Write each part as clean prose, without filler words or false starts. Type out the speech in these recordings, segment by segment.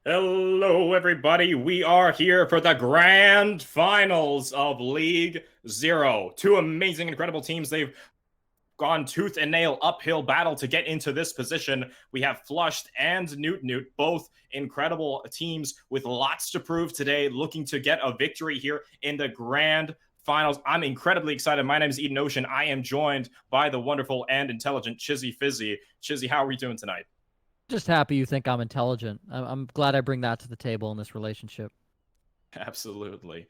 Hello, everybody. We are here for the grand finals of League Zero. Two amazing, incredible teams. They've gone tooth and nail uphill battle to get into this position. We have Flushed and Noot, both incredible teams with lots to prove today, looking to get a victory here in the grand finals. I'm incredibly excited. My name is Eden Ocean. I am joined by the wonderful and intelligent Chizzy Fizzy. Chizzy, how are we doing tonight? Just happy you think I'm intelligent. I'm glad I bring that to the table in this relationship. Absolutely.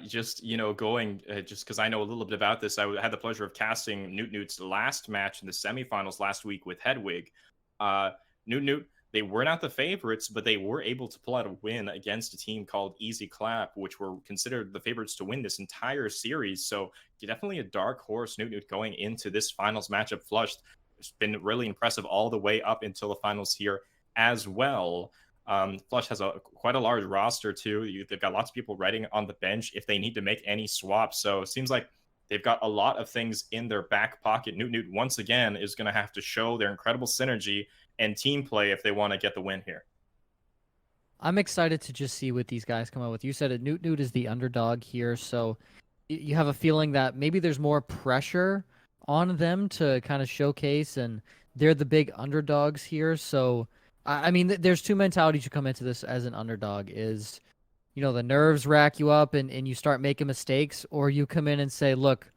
Just going just because I know a little bit about this, I had the pleasure of casting Noot's last match in the semifinals last week with Hedwig. Uh, Newt, they were not the favorites, but they were able to pull out a win against a team called Easy Clap, which were considered the favorites to win this entire series. So definitely a dark horse, Noot going into this finals matchup. Flushed. It's been really impressive all the way up until the finals here as well. Flush has quite a large roster too. They've got lots of people ready on the bench if they need to make any swaps. So it seems like they've got a lot of things in their back pocket. Noot once again is going to have to show their incredible synergy and team play if they want to get the win here. I'm excited to just see what these guys come up with. You said it. Newt is the underdog here, so you have a feeling that maybe there's more pressure on them to kind of showcase, and they're the big underdogs here. So, I mean, there's two mentalities you come into this as an underdog: is the nerves rack you up and you start making mistakes, or you come in and say, look,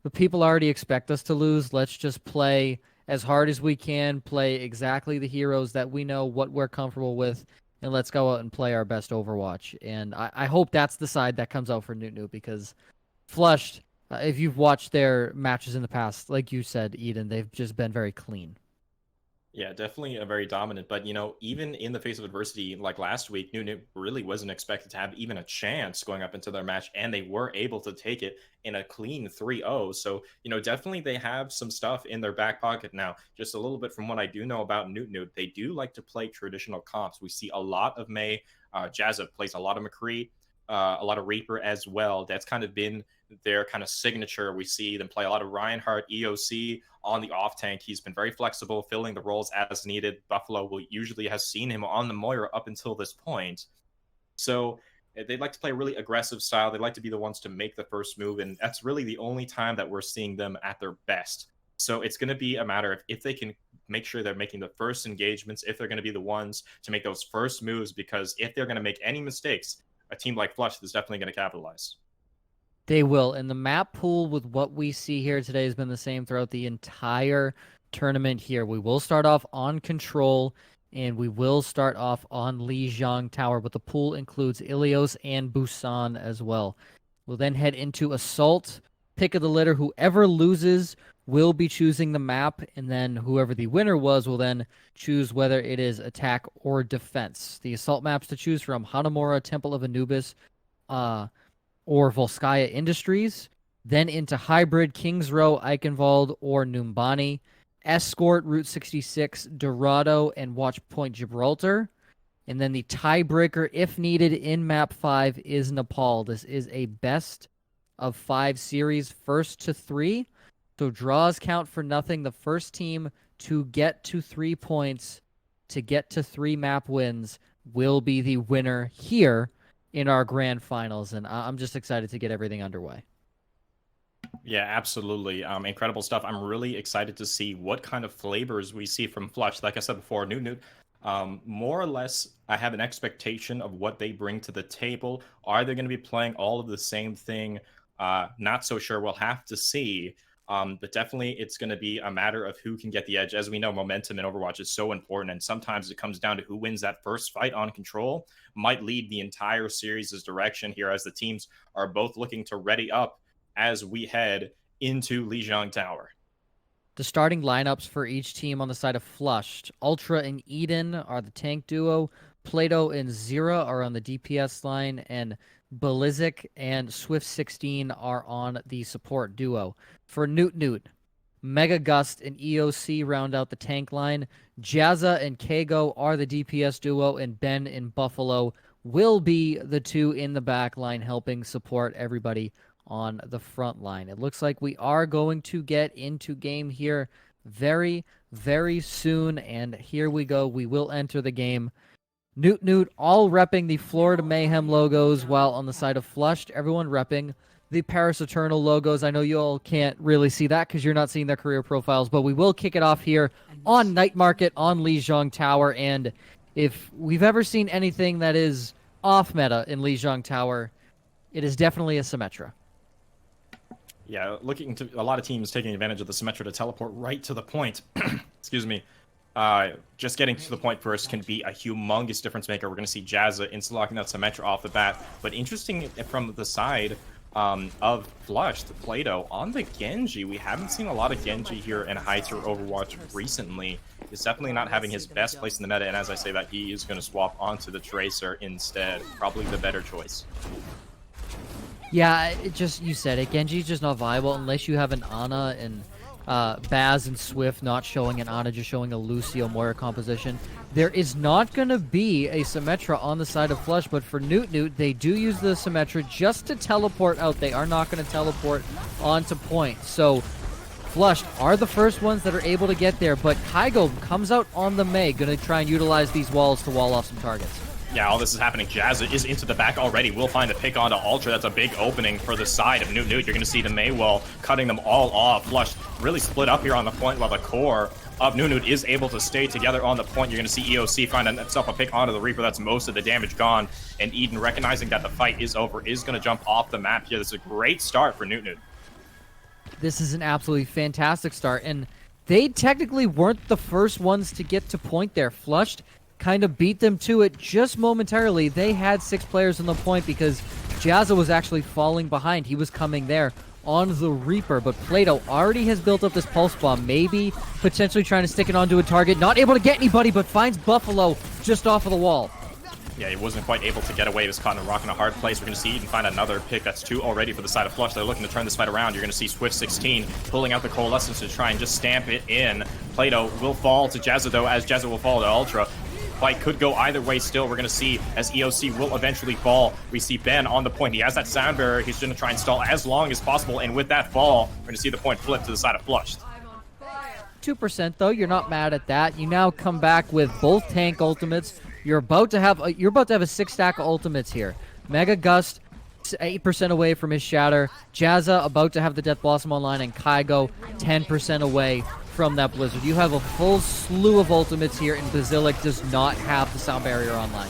the people already expect us to lose. Let's just play as hard as we can, play exactly the heroes that we know what we're comfortable with, and let's go out and play our best Overwatch. And I hope that's the side that comes out for Noot because Flushed, if you've watched their matches in the past, like you said, Eden, they've just been very clean. Yeah, definitely a very dominant. But even in the face of adversity, like last week, Newt really wasn't expected to have even a chance going up into their match, and they were able to take it in a clean 3-0. So, definitely they have some stuff in their back pocket now. Just a little bit from what I do know about Newt, they do like to play traditional comps. We see a lot of Mei. Jazza plays a lot of McCree, a lot of Reaper as well. That's kind of been their kind of signature. We see them play a lot of Reinhardt, EOC on the off tank. He's been very flexible, filling the roles as needed. Buffalo will usually has seen him on the Moira up until this point. So they'd like to play a really aggressive style. They'd like to be the ones to make the first move, and that's really the only time that we're seeing them at their best. So it's going to be a matter of if they can make sure they're making the first engagements, if they're going to be the ones to make those first moves, because if they're going to make any mistakes, a team like Flush is definitely going to capitalize. They will. And the map pool with what we see here today has been the same throughout the entire tournament here. We will start off on Control, and we will start off on Lijiang Tower, but the pool includes Ilios and Busan as well. We'll then head into Assault, pick of the litter. Whoever loses will be choosing the map, and then whoever the winner was will then choose whether it is attack or defense. The Assault maps to choose from: Hanamura, Temple of Anubis, or Volskaya Industries, then into Hybrid, Kings Row, Eichenwald, or Numbani, Escort, Route 66, Dorado, and Watchpoint Gibraltar. And then the tiebreaker, if needed, in Map 5 is Nepal. This is a best of 5 series, first to 3. So draws count for nothing. The first team to get to 3 points, to get to 3 map wins, will be the winner here in our grand finals, and I'm just excited to get everything underway. Yeah, absolutely. Incredible stuff. I'm really excited to see what kind of flavors we see from Flush. Like I said before, Newt, more or less, I have an expectation of what they bring to the table. Are they going to be playing all of the same thing? Not so sure. We'll have to see. But definitely, it's going to be a matter of who can get the edge. As we know, momentum in Overwatch is so important, and sometimes it comes down to who wins that first fight on Control might lead the entire series' direction here, as the teams are both looking to ready up as we head into Lijiang Tower. The starting lineups for each team on the side of Flushed: Ultra and Eden are the tank duo, Plato and Zira are on the DPS line, and Belizik and Swift 16 are on the support duo. For Noot, Mega Gust and EOC round out the tank line. Jazza and Kago are the DPS duo, and Ben and Buffalo will be the two in the back line helping support everybody on the front line. It looks like we are going to get into game here very, very soon, and here we go. We will enter the game. Noot all repping the Florida Mayhem logos, while on the side of Flushed, everyone repping the Paris Eternal logos. I know you all can't really see that because you're not seeing their career profiles, but we will kick it off here on Night Market on Lijiang Tower. And if we've ever seen anything that is off meta in Lijiang Tower, it is definitely a Symmetra. Yeah, looking to a lot of teams taking advantage of the Symmetra to teleport right to the point. Excuse me. Just getting to the point first can be a humongous difference maker. We're going to see Jazza insta-locking that Symmetra off the bat. But interesting from the side of Flushed, Plato, on the Genji, we haven't seen a lot of Genji here in high-tier Overwatch recently. He's definitely not having his best place in the meta, and as I say that, he is going to swap onto the Tracer instead. Probably the better choice. Yeah, it just, you said it, Genji's just not viable unless you have an Ana and Baz and Swift not showing an Ana, just showing a Lucio Moira composition. There is not going to be a Symmetra on the side of Flush, but for Noot, they do use the Symmetra just to teleport out. They are not going to teleport onto point. So Flush are the first ones that are able to get there, but Kygo comes out on the Mei, going to try and utilize these walls to wall off some targets. Yeah, all this is happening. Jazz is into the back already. We'll find a pick onto Ultra. That's a big opening for the side of Noot. You're going to see the Mei wall cutting them all off. Flush really split up here on the point while the core of Noot is able to stay together on the point. You're going to see EOC find himself a pick onto the Reaper. That's most of the damage gone. And Eden, recognizing that the fight is over, is going to jump off the map here. This is a great start for Noot. This is an absolutely fantastic start. And they technically weren't the first ones to get to point there. Flushed kind of beat them to it just momentarily. They had 6 players on the point because Jazza was actually falling behind. He was coming there on the Reaper, but Plato already has built up this pulse bomb, maybe potentially trying to stick it onto a target. Not able to get anybody, but finds Buffalo just off of the wall. Yeah, he wasn't quite able to get away. He was caught in a rock in a hard place. We're going to see Eden find another pick. That's 2 already for the side of Flush. They're looking to turn this fight around. You're going to see Swift 16 pulling out the Coalescence to try and just stamp it in. Plato will fall to Jazza, though, as Jazza will fall to Ultra. Fight could go either way still. We're going to see as EOC will eventually fall. We see Ben on the point. He has that sound barrier. He's going to try and stall as long as possible. And with that fall, we're going to see the point flip to the side of Flushed. 2% though, you're not mad at that. You now come back with both tank ultimates. You're about to have a 6-stack of ultimates here. Mega Gust 8% away from his Shatter. Jazza about to have the Death Blossom online, and Kygo 10% away from that Blizzard. You have a full slew of ultimates here, and Basilic does not have the sound barrier online.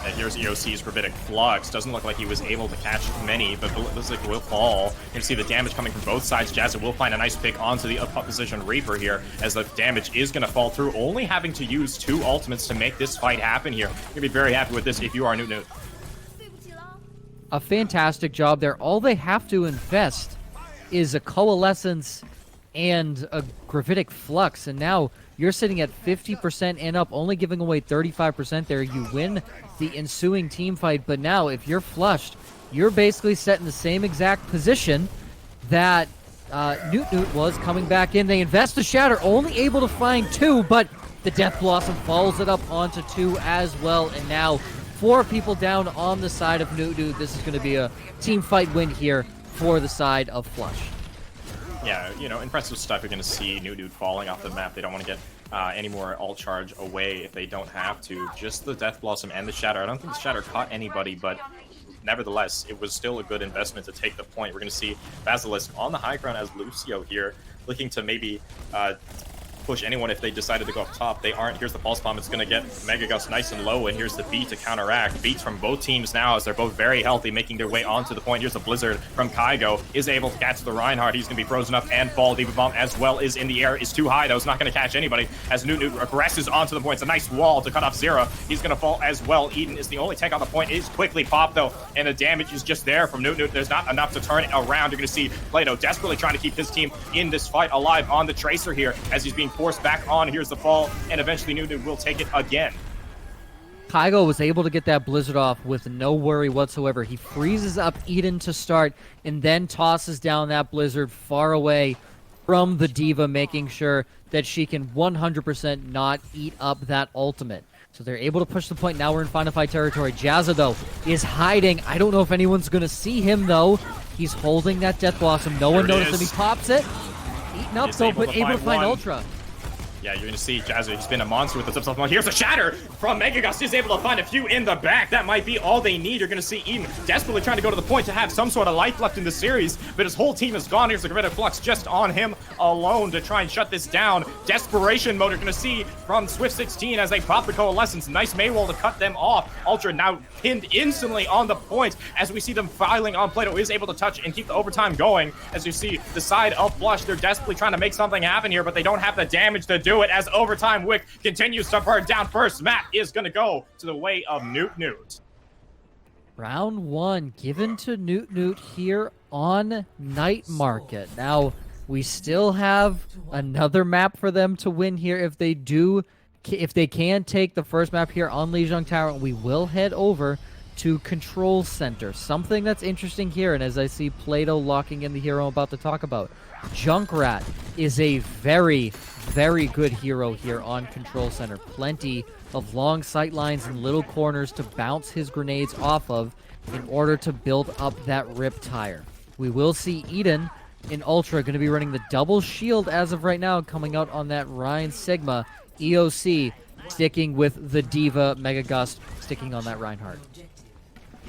And here's EOC's Gravitic Flux. Doesn't look like he was able to catch many, but Blizzard will fall. You can see the damage coming from both sides. Jazza will find a nice pick onto the opposition Reaper here, as the damage is going to fall through, only having to use 2 ultimates to make this fight happen here. You're going to be very happy with this if you are Noot. A fantastic job there. All they have to invest is a Coalescence and a Gravitic Flux, and now you're sitting at 50% and up, only giving away 35% there. You win the ensuing team fight, but now if you're Flushed, you're basically set in the same exact position that Noot was coming back in. They invest the Shatter, only able to find 2, but the Death Blossom follows it up onto 2 as well, and now 4 people down on the side of Noot. This is going to be a team fight win here for the side of Flush. Yeah, you know, impressive stuff. You're going to see Noot falling off the map. They don't want to get any more ult charge away if they don't have to. Just the Death Blossom and the Shatter. I don't think the Shatter caught anybody, but nevertheless, it was still a good investment to take the point. We're going to see Basilisk on the high ground as Lucio here, looking to maybe push anyone if they decided to go up top. They aren't. Here's the Pulse Bomb. It's going to get Mega Gust nice and low, and here's the beat to counteract. Beats from both teams now as they're both very healthy, making their way onto the point. Here's the Blizzard from Kygo. Is able to catch the Reinhardt. He's going to be frozen up and fall. Diva Bomb as well is in the air. Is too high, though. It's not going to catch anybody as Noot aggresses onto the point. It's a nice wall to cut off Zera. He's going to fall as well. Eden is the only tank on the point. It is quickly popped, though, and the damage is just there from Noot. There's not enough to turn it around. You're going to see Plato desperately trying to keep his team in this fight alive on the Tracer here as he's being forced back on. Here's the fall, and eventually Noot will take it again. Kygo was able to get that Blizzard off with no worry whatsoever. He freezes up Eden to start and then tosses down that Blizzard far away from the Diva, making sure that she can 100% not eat up that ultimate. So they're able to push the point. Now we're in final fight territory. Jazza, though, is hiding. I don't know if anyone's going to see him, though. He's holding that Death Blossom. No one noticed him. He pops it. Eaten up, though, but able to find Ultra. Yeah, you're going to see Jazzy just been a monster with the subs. Here's a shatter from Megagust. Is able to find a few in the back. That might be all they need. You're going to see Eden desperately trying to go to the point to have some sort of life left in the series, but his whole team is gone. Here's the Grid of Flux just on him alone to try and shut this down. Desperation mode you're going to see from Swift 16 as they pop the Coalescence. Nice Maywall to cut them off. Ultra now pinned instantly on the point as we see them filing on. Plato is able to touch and keep the overtime going. As you see the side of Flush, they're desperately trying to make something happen here, but they don't have the damage to do it as overtime Wick continues to burn down. First map is going to go to the way of Noot. Round 1 given to Noot here on Night Market. Now, we still have another map for them to win here if they can take the first map here on Lijiang Tower. We will head over to Control Center. Something that's interesting here, and as I see Plato locking in the hero I'm about to talk about, Junkrat is a very, very good hero here on Control Center. Plenty of long sight lines and little corners to bounce his grenades off of in order to build up that rip tire. We will see Eden in Ultra going to be running the double shield as of right now, coming out on that Ryan Sigma. EOC sticking with the Diva, Megagust sticking on that Reinhardt.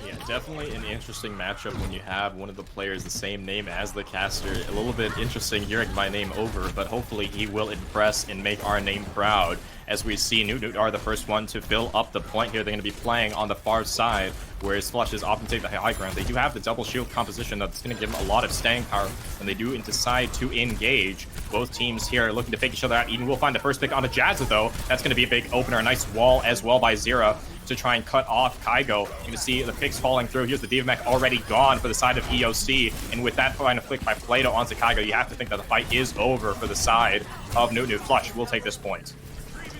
Yeah, definitely an interesting matchup when you have one of the players the same name as the caster. A little bit interesting hearing my name over, but hopefully he will impress and make our name proud. As we see, Noot are the first one to fill up the point here. They're going to be playing on the far side, whereas Flush is often take the high ground. They do have the double shield composition that's going to give them a lot of staying power when they do decide to engage. Both teams here are looking to fake each other out. Eden will find the first pick on a Jazza, though. That's going to be a big opener. A nice wall as well by Zera to try and cut off Kygo. You can see the picks falling through. Here's the Diva Mech already gone for the side of EOC. And with that final flick by Plato onto Kygo, you have to think that the fight is over for the side of Noot. Flush will take this point.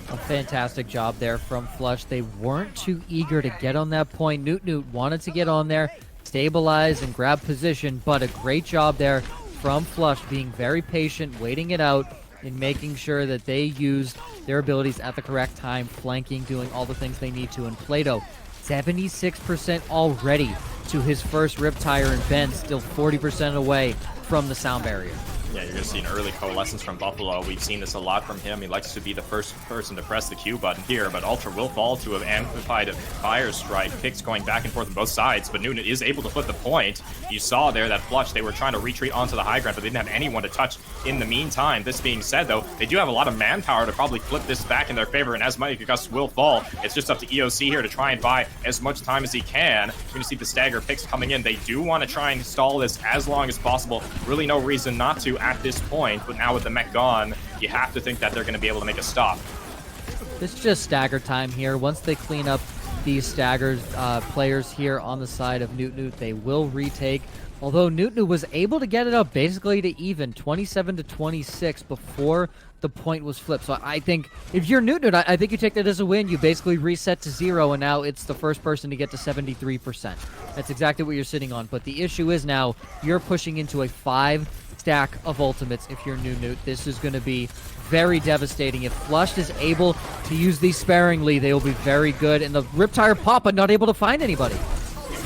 A fantastic job there from Flush. They weren't too eager to get on that point. Noot wanted to get on there, stabilize, and grab position, but a great job there from Flush, being very patient, waiting it out, and making sure that they used their abilities at the correct time, flanking, doing all the things they need to. And Plato, 76% already to his first rip tire, and Ben still 40% away from the sound barrier. Yeah, you're going to see an early coalescence from Buffalo. We've seen this a lot from him. He likes to be the first person to press the Q button here, but Ultra will fall to an amplified fire strike. Picks going back and forth on both sides, but Noot is able to flip the point. You saw there that Flush, they were trying to retreat onto the high ground, but they didn't have anyone to touch in the meantime. This being said, though, they do have a lot of manpower to probably flip this back in their favor, and as Megagust will fall, it's just up to EOC here to try and buy as much time as he can. You're going to see the stagger picks coming in. They do want to try and stall this as long as possible. Really no reason not to at this point, but now with the mech gone, you have to think that they're going to be able to make a stop. It's just stagger time here. Once they clean up these staggers players here on the side of Noot, they will retake. Although Noot was able to get it up basically to even, 27-26 before the point was flipped. So I think if you're Noot, I think you take that as a win. You basically reset to 0, and now it's the first person to get to 73%. That's exactly what you're sitting on. But the issue is now you're pushing into a 5-stack of ultimates if you're Noot. This is going to be very devastating. If Flush is able to use these sparingly, they will be very good. And the Riptire pop, but not able to find anybody.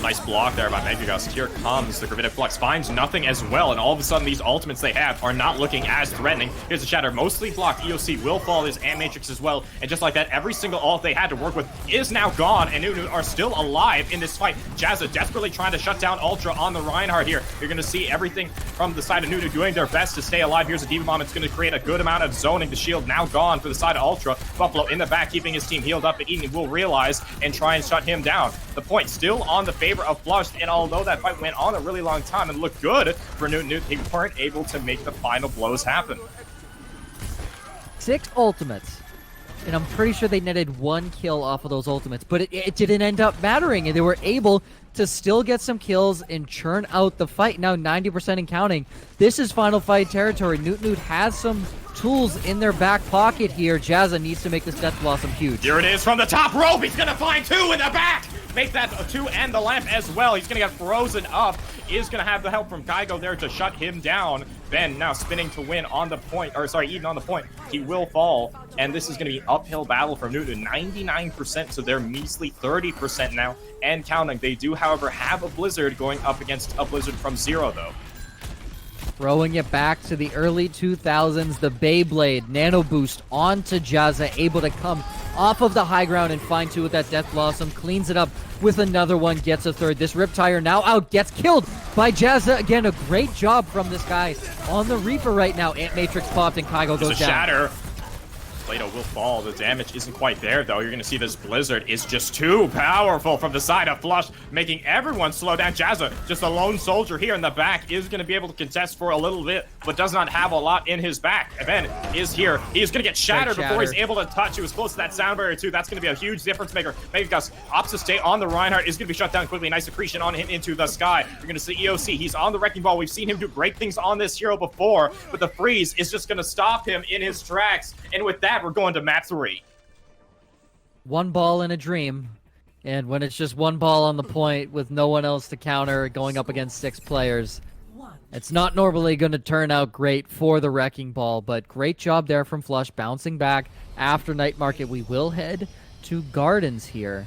Nice block there by Megagust. Here comes the Gravitic Flux. Finds nothing as well, and all of a sudden these ultimates they have are not looking as threatening. Here's a Shatter, mostly blocked. EOC will fall. There's Ant Matrix as well. And just like that, every single ult they had to work with is now gone, and Noot are still alive in this fight. Jazza desperately trying to shut down Ultra on the Reinhardt here. You're going to see everything from the side of Noot doing their best to stay alive. Here's a Diva Bomb. It's going to create a good amount of zoning. The shield now gone for the side of Ultra. Buffalo in the back, keeping his team healed up, but Eden will realize and try and shut him down. The point still on the favor of Flush, and although that fight went on a really long time and looked good for Noot, they weren't able to make the final blows happen. 6 ultimates, and I'm pretty sure they netted 1 kill off of those ultimates, but it didn't end up mattering, and they were able to still get some kills and churn out the fight. Now 90% and counting. This is final fight territory. Noot has some tools in their back pocket here. Jazza needs to make this Death Blossom huge. Here it is from the top rope. He's going to find 2 in the back. Make that 2 and the lamp as well. He's going to get frozen up. Is going to have the help from Kygo there to shut him down. Ben now spinning to win on the point, or sorry, Eden on the point. He will fall, and this is going to be uphill battle for Noot. 99%, so they're measly 30% now and counting. They do, however, have a Blizzard going up against a Blizzard from 0, though. Throwing it back to the early 2000s, the Beyblade Nano Boost onto Jazza, able to come off of the high ground and find two with that Death Blossom, cleans it up with another one, gets a third. This Riptire now out, gets killed by Jazza. Again, a great job from this guy on the Reaper right now. Ant Matrix popped and Kygo goes down. Shatter. Plato will fall. The damage isn't quite there, though. You're going to see this Blizzard is just too powerful from the side of Flush, making everyone slow down. Jazza, just a lone soldier here in the back, is going to be able to contest for a little bit, but does not have a lot in his back. Ben is here. He's going to get shattered before he's able to touch. He was close to that sound barrier, too. That's going to be a huge difference maker. Megagus, opposite state on the Reinhardt, is going to be shut down quickly. Nice accretion on him into the sky. You're going to see EOC. He's on the Wrecking Ball. We've seen him do great things on this hero before, but the freeze is just going to stop him in his tracks. And with that, we're going to map 3. One ball in a dream, and when it's just one ball on the point with no one else to counter going up against 6 players, it's not normally going to turn out great for the Wrecking Ball, but great job there from Flush, bouncing back after Night Market. We will head to Gardens here,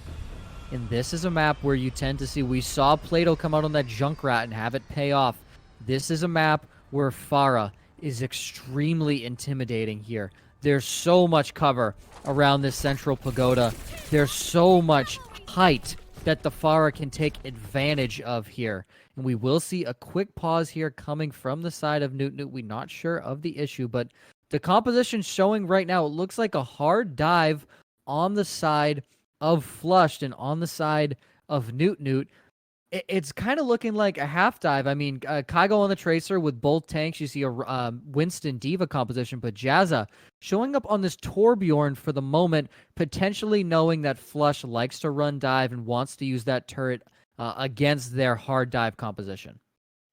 and this is a map where you tend to see, we saw Plato come out on that Junkrat and have it pay off. This is a map where Pharah is extremely intimidating here. There's so much cover around this central pagoda. There's so much height that the Pharah can take advantage of here. And we will see a quick pause here coming from the side of Noot. We're not sure of the issue, but the composition showing right now, it looks like a hard dive on the side of Flushed and on the side of Noot. It's kind of looking like a half dive. I mean, Kygo on the Tracer with both tanks. You see a Winston Diva composition, but Jazza showing up on this Torbjorn for the moment, potentially knowing that Flush likes to run dive and wants to use that turret against their hard dive composition.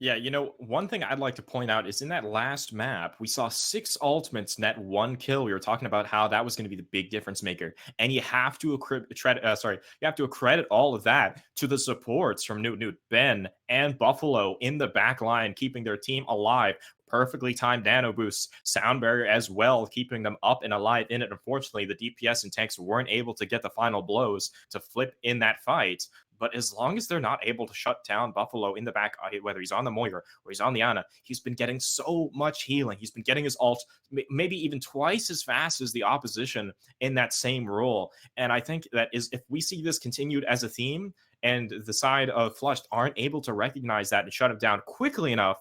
Yeah, one thing I'd like to point out is in that last map, we saw 6 ultimates net 1 kill. We were talking about how that was going to be the big difference maker, and you have to accredit all of that to the supports from Noot, Ben, and Buffalo in the back line, keeping their team alive. Perfectly timed nano boosts, sound barrier as well, keeping them up and alive in it. Unfortunately, the DPS and tanks weren't able to get the final blows to flip in that fight. But as long as they're not able to shut down Buffalo in the back, whether he's on the Moira or he's on the Ana, he's been getting so much healing. He's been getting his ult maybe even twice as fast as the opposition in that same role. And I think that is, if we see this continued as a theme and the side of Flushed aren't able to recognize that and shut him down quickly enough,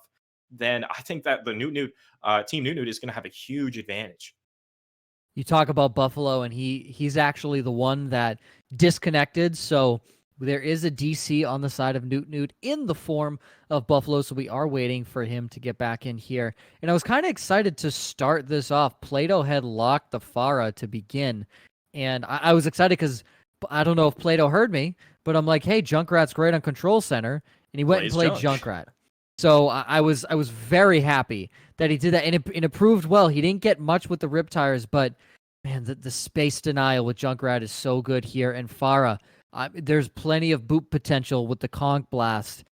then I think that the Team Noot is going to have a huge advantage. You talk about Buffalo, and he's actually the one that disconnected, so there is a DC on the side of Noot in the form of Buffalo, so we are waiting for him to get back in here. And I was kind of excited to start this off. Plato had locked the Pharah to begin, and I was excited because I don't know if Plato heard me, but I'm like, hey, Junkrat's great on Control Center, and he went and played Junkrat. So I was very happy that he did that, and it proved well. He didn't get much with the Riptires, but man, the space denial with Junkrat is so good here, and Pharah, there's plenty of boot potential with the Conch Blast.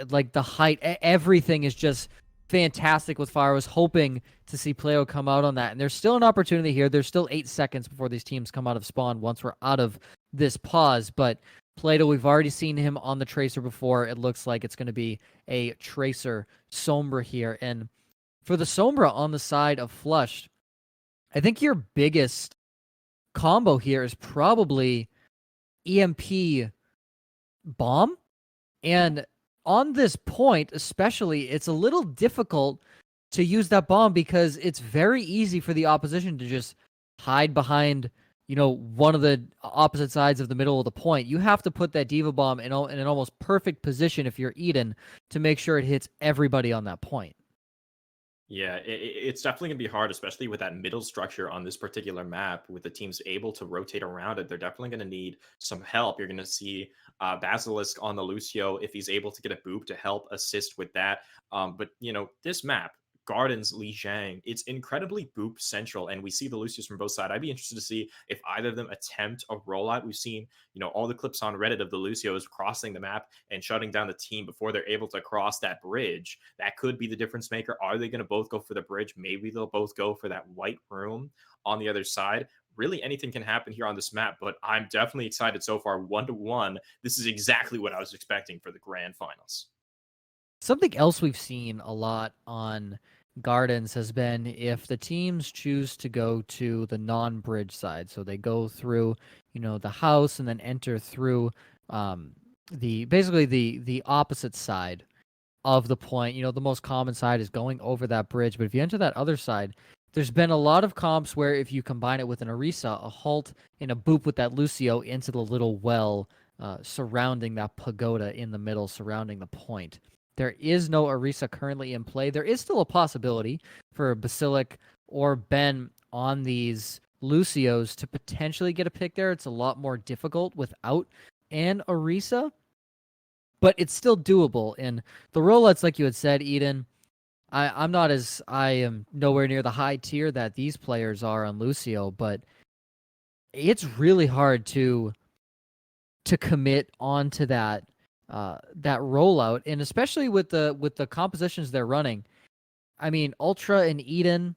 Like the height, everything is just fantastic with Pharah. I was hoping to see Playo come out on that. And there's still an opportunity here. There's still 8 seconds before these teams come out of spawn once we're out of this pause. But Plato, we've already seen him on the Tracer before. It looks like it's going to be a Tracer Sombra here. And for the Sombra on the side of Flushed, I think your biggest combo here is probably EMP bomb. And on this point, especially, it's a little difficult to use that bomb because it's very easy for the opposition to just hide behind, one of the opposite sides of the middle of the point. You have to put that Diva bomb in an almost perfect position if you're Eden to make sure it hits everybody on that point. Yeah, it's definitely going to be hard, especially with that middle structure on this particular map. With the teams able to rotate around it, they're definitely going to need some help. You're going to see Basilisk on the Lucio if he's able to get a boop to help assist with that. But, this map, Gardens, Li Zhang, it's incredibly boop central, and we see the Lucius from both sides. I'd be interested to see if either of them attempt a rollout. We've seen, all the clips on Reddit of the Lucios crossing the map and shutting down the team before they're able to cross that bridge. That could be the difference maker. Are they going to both go for the bridge? Maybe they'll both go for that white room on the other side. Really, anything can happen here on this map, but I'm definitely excited so far. 1-1. This is exactly what I was expecting for the grand finals. Something else we've seen a lot on Gardens has been if the teams choose to go to the non-bridge side, so they go through, the house and then enter through um, the basically the opposite side of the point. The most common side is going over that bridge, but if you enter that other side, there's been a lot of comps where if you combine it with an Orisa, a halt, and a boop with that Lucio into the little well surrounding that pagoda in the middle, surrounding the point. There is no Orisa currently in play. There is still a possibility for Basilic or Ben on these Lucios to potentially get a pick there. It's a lot more difficult without an Orisa, but it's still doable. And the rollouts, like you had said, Eden, I am nowhere near the high tier that these players are on Lucio, but it's really hard to commit onto that rollout, and especially with the compositions they're running. I mean, Ultra and Eden.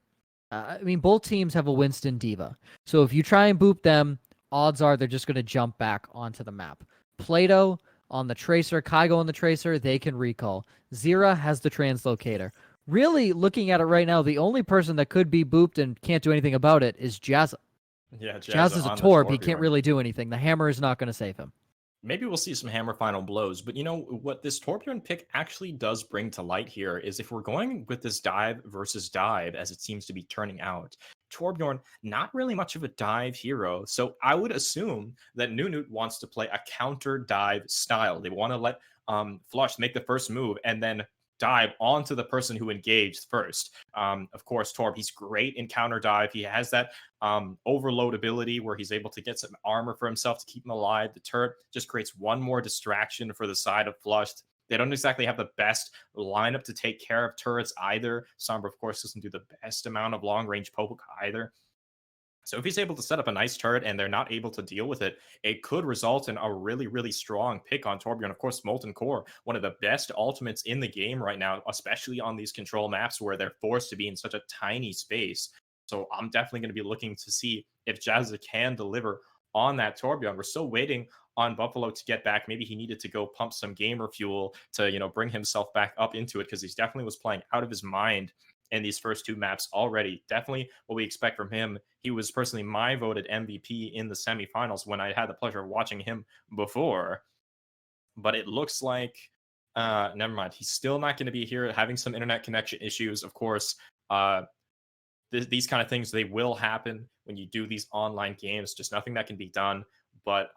I mean, both teams have a Winston Diva, so if you try and boop them, odds are they're just going to jump back onto the map. Plato on the Tracer, Kygo on the Tracer, they can recall. Zira has the Translocator. Really, looking at it right now, the only person that could be booped and can't do anything about it is Jazz. Yeah, Jazz Jazza is a on the Torb. He can't Torbjorn. really do anything. The hammer is not going to save him. Maybe we'll see some hammer final blows. But what this Torbjorn pick actually does bring to light here is if we're going with this dive versus dive, as it seems to be turning out, Torbjorn, not really much of a dive hero. So I would assume that Noot wants to play a counter dive style. They want to let Flush make the first move and then dive onto the person who engaged first. Of course, Torb, he's great in counter dive. He has that overload ability where he's able to get some armor for himself to keep him alive. The turret just creates one more distraction for the side of Flushed. They don't exactly have the best lineup to take care of turrets either. Sombra, of course, doesn't do the best amount of long range poke either. So if he's able to set up a nice turret and they're not able to deal with it, it could result in a really, really strong pick on Torbjorn. Of course, Molten Core, one of the best ultimates in the game right now, especially on these control maps where they're forced to be in such a tiny space. So I'm definitely going to be looking to see if Jazza can deliver on that Torbjorn. We're still waiting on Buffalo to get back. Maybe he needed to go pump some gamer fuel to, bring himself back up into it because he definitely was playing out of his mind in these first two maps already. Definitely what we expect from him. He was personally my voted MVP in the semifinals when I had the pleasure of watching him before. But it looks like, never mind. He's still not going to be here, having some internet connection issues. Of course, these kind of things, they will happen when you do these online games. Just nothing that can be done. But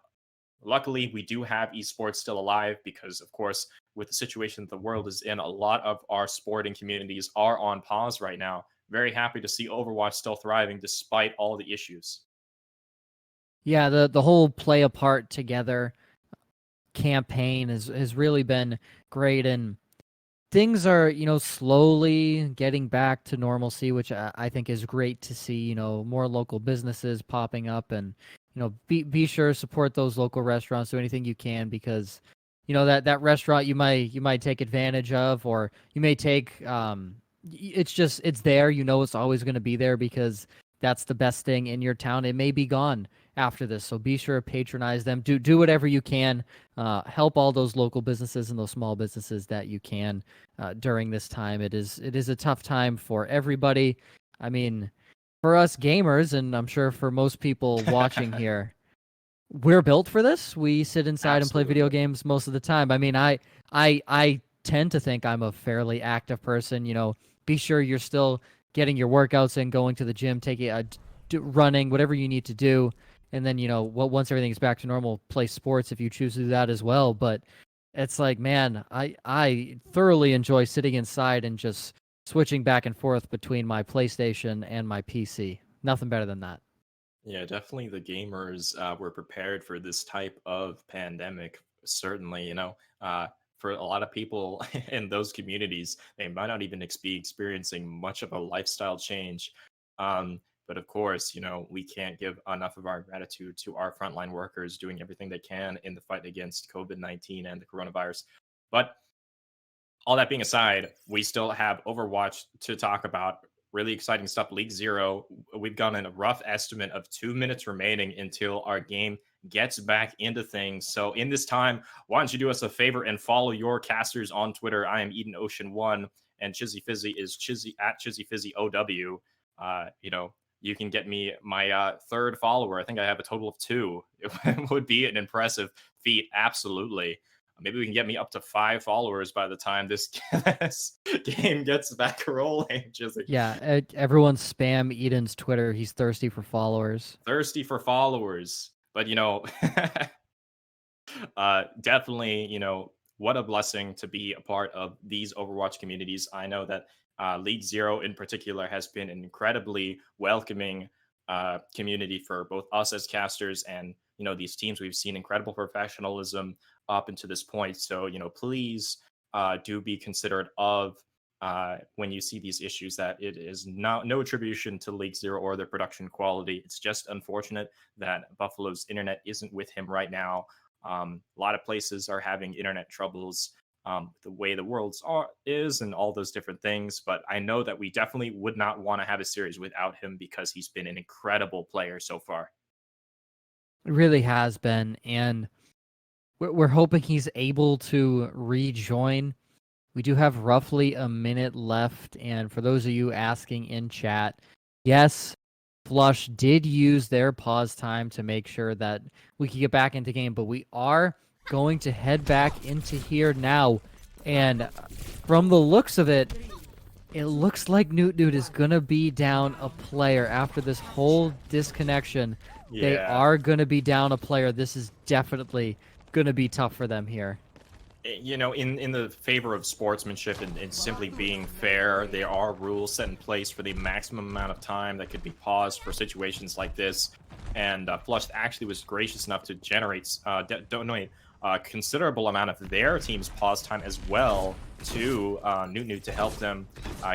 luckily, we do have esports still alive because, of course, with the situation the world is in, a lot of our sporting communities are on pause right now. Very happy to see Overwatch still thriving despite all the issues. Yeah, the whole play a part together campaign has really been great, and things are slowly getting back to normalcy, which I think is great to see. More local businesses popping up, and be sure to support those local restaurants. Do anything you can, because that restaurant you might take advantage of, or you may take it's there. It's always going to be there because that's the best thing in your town. It may be gone after this, so be sure to patronize them. Do whatever you can. Help all those local businesses and those small businesses that you can during this time. It is a tough time for everybody. I mean, for us gamers, and I'm sure for most people watching here, we're built for this. We sit inside and play video Absolutely. games most of the time. I mean, I tend to think I'm a fairly active person. Be sure you're still getting your workouts in, going to the gym, taking running, whatever you need to do, and then once everything's back to normal, play sports if you choose to do that as well. But it's like, man, I thoroughly enjoy sitting inside and just switching back and forth between my PlayStation and my PC. Nothing better than that. Yeah, definitely the gamers were prepared for this type of pandemic. Certainly, for a lot of people in those communities, they might not even be experiencing much of a lifestyle change. But of course, we can't give enough of our gratitude to our frontline workers doing everything they can in the fight against COVID-19 and the coronavirus. But all that being aside, we still have Overwatch to talk about. really exciting stuff. League Zero, we've gotten a rough estimate of 2 minutes remaining until our game gets back into things. So in this time, why don't you do us a favor and follow your casters on Twitter? I am Eden Ocean One, and Chizzy Fizzy is Chizzy at Chizzy Fizzy OW. You know, you can get me my third follower. I think I have a total of two. It would be an impressive feat, absolutely. Maybe we can get me up to 5 followers by the time this, this game gets back rolling. Just like, Yeah, everyone spam Eden's Twitter. He's thirsty for followers. thirsty for followers. But definitely, what a blessing to be a part of these Overwatch communities. I know that League Zero in particular has been an incredibly welcoming community for both us as casters and these teams. We've seen incredible professionalism up until this point. So please do be considerate of when you see these issues, that it is no attribution to League Zero or their production quality. It's just unfortunate that Buffalo's internet isn't with him right now. A lot of places are having internet troubles, the way the world is, and all those different things. But I know that we definitely would not want to have a series without him, because he's been an incredible player so far. It really has been, and we're hoping he's able to rejoin. We do have roughly a minute left, and for those of you asking in chat, yes, Flush did use their pause time to make sure that we could get back into game, but we are going to head back into here now, and from the looks of it, it looks like Noot is going to be down a player after this whole disconnection. Yeah. They are going to be down a player. This is definitely going to be tough for them here. In the favor of sportsmanship and simply being fair, there are rules set in place for the maximum amount of time that could be paused for situations like this. And Flush actually was gracious enough to donate a considerable amount of their team's pause time as well to Noot to help them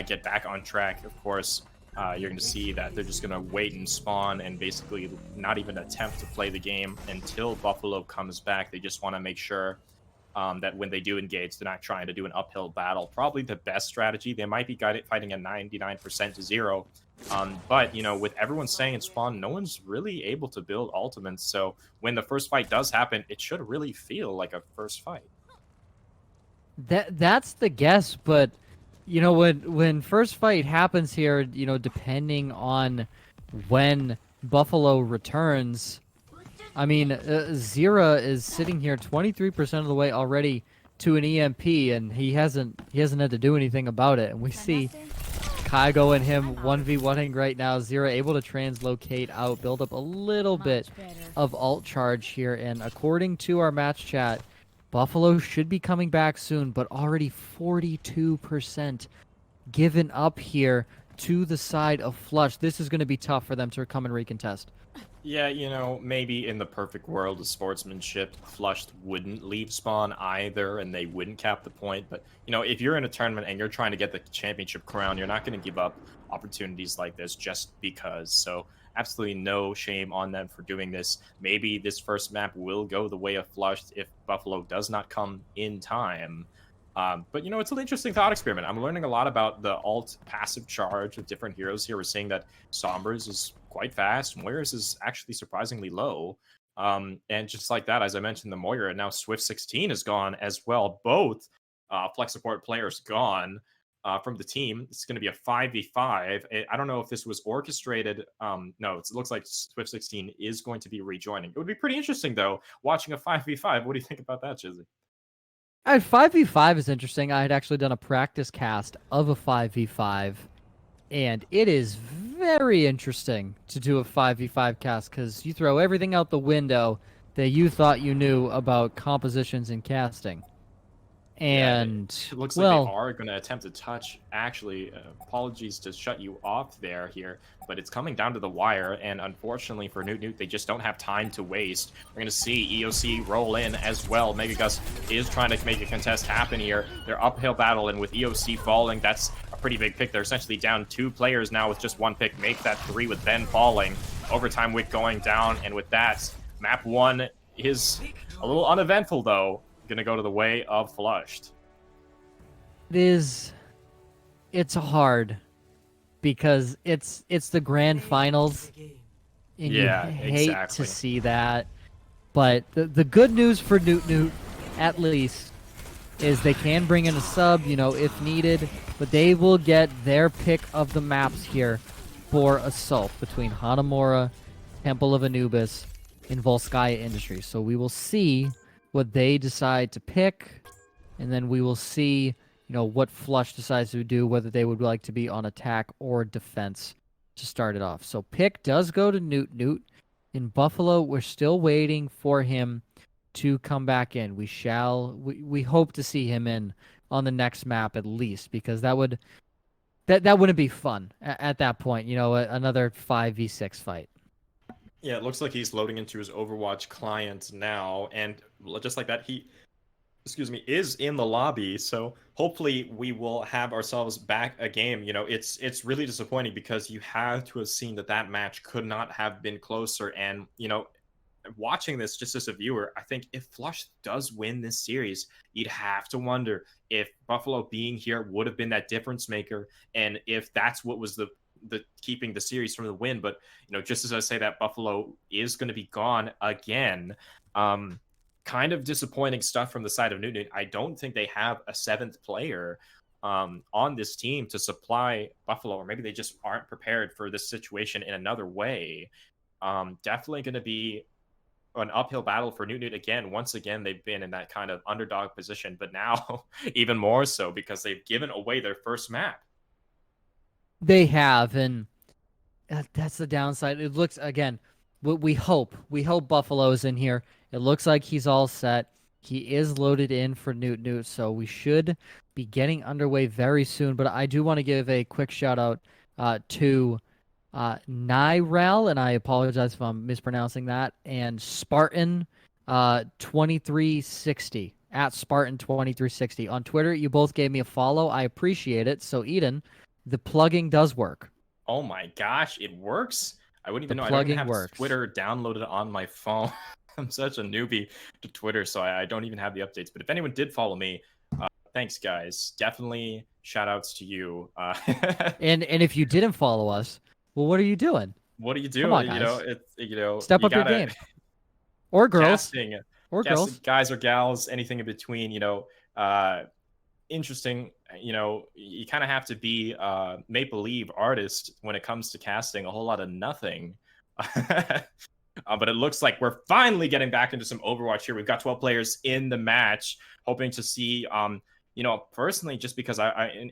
get back on track. Of course, you're going to see that they're just going to wait and spawn and basically not even attempt to play the game until Buffalo comes back. They just want to make sure that when they do engage, they're not trying to do an uphill battle. Probably the best strategy. They might be fighting a 99% to 0. But, with everyone staying in spawn, no one's really able to build ultimates. So when the first fight does happen, it should really feel like a first fight. That's the guess, but, when first fight happens here, depending on when Buffalo returns, I mean, Zira is sitting here 23% of the way already to an EMP, and he hasn't had to do anything about it. And we see Kygo and him 1v1ing right now. Zira able to translocate out, build up a little bit of ult charge here. And according to our match chat, Buffalo should be coming back soon, but already 42% given up here to the side of Flush. This is going to be tough for them to come and recontest. Yeah, maybe in the perfect world of sportsmanship, Flushed wouldn't leave spawn either, and they wouldn't cap the point. But, if you're in a tournament and you're trying to get the championship crown, you're not going to give up opportunities like this just because. So, absolutely no shame on them for doing this. Maybe this first map will go the way of Flushed if Buffalo does not come in time. But, it's an interesting thought experiment. I'm learning a lot about the alt passive charge of different heroes here. We're seeing that Sombras is quite fast. Moira's is actually surprisingly low. And just like that, as I mentioned, the Moira, and now Swift 16 is gone as well. Both flex support players gone from the team. It's going to be a 5v5. I don't know if this was orchestrated. No, it looks like Swift 16 is going to be rejoining. It would be pretty interesting, though, watching a 5v5. What do you think about that, Chizzy? 5v5 is interesting. I had actually done a practice cast of a 5v5, and it is very interesting to do a 5v5 cast because you throw everything out the window that you thought you knew about compositions and casting. And it looks like they are going to attempt to touch. Actually, apologies to shut you off here, but it's coming down to the wire, and unfortunately for Noot, they just don't have time to waste. We're going to see EOC roll in as well. Megagus is trying to make a contest happen here. They're uphill battle, and with EOC falling, that's a pretty big pick. They're essentially down 2 players now with just 1 pick. Make that 3 with Ben falling. Overtime wick going down, and with that, map 1 is a little uneventful, though. Going to go to the way of Flushed. It's hard because it's the grand finals, and you Yeah, hate to exactly. see that. But the good news for Noot, at least, is they can bring in a sub, if needed, but they will get their pick of the maps here for Assault between Hanamura, Temple of Anubis, and Volskaya Industries. So we will see what they decide to pick, and then we will see, what Flush decides to do, whether they would like to be on attack or defense to start it off. So pick does go to Noot. In Buffalo, we're still waiting for him to come back in. We hope to see him in on the next map at least, because that wouldn't be fun at that point, another 5v6 fight. Yeah, it looks like he's loading into his Overwatch client now, and just like that, he, excuse me, is in the lobby. So hopefully we will have ourselves back a game. It's really disappointing because you have to have seen that match could not have been closer. And watching this just as a viewer, I think if Flush does win this series, you'd have to wonder if Buffalo being here would have been that difference maker, and if that's what was the keeping the series from the win. But just as I say that Buffalo is going to be gone again, kind of disappointing stuff from the side of Newton. I don't think they have a seventh player on this team to supply Buffalo, or maybe they just aren't prepared for this situation in another way. Definitely going to be an uphill battle for Newt again. Once again, they've been in that kind of underdog position, but now even more so because they've given away their first map. They have, and that's the downside. It looks, again, we hope Buffalo's in here. It looks like he's all set. He is loaded in for Noot, so we should be getting underway very soon. But I do want to give a quick shout out to Nyrel, and I apologize if I'm mispronouncing that, and Spartan 2360 at Spartan 2360 on Twitter. You both gave me a follow. I appreciate it. So Eden, the plugging does work. Oh my gosh, it works. I wouldn't even know. I don't even have Twitter downloaded on my phone. I'm such a newbie to Twitter, so I don't even have the updates. But if anyone did follow me, thanks, guys. Definitely shout outs to you. And if you didn't follow us, well, what are you doing? What are you doing? Come on, guys. Step you up your game. Or girls. Girls. Guys or gals, anything in between, interesting. You kind of have to be a make-believe artist when it comes to casting a whole lot of nothing. But it looks like we're finally getting back into some Overwatch here. We've got 12 players in the match, hoping to see, personally, just because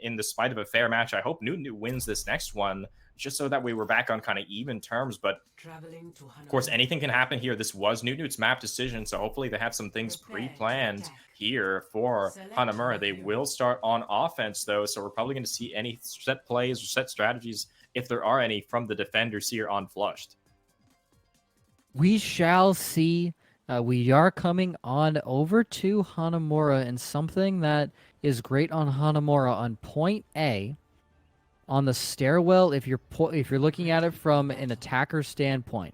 in the spite of a fair match, I hope Newt wins this next one, just so that we were back on kind of even terms. But of course, anything can happen here. This was Newt's map decision, so hopefully they have some things pre-planned here for Hanamura. They will start on offense, though, so we're probably going to see any set plays or set strategies, if there are any, from the defenders here on Flushed. We shall see. We are coming on over to Hanamura, and something that is great on Hanamura on point A, on the stairwell, if you're looking at it from an attacker standpoint,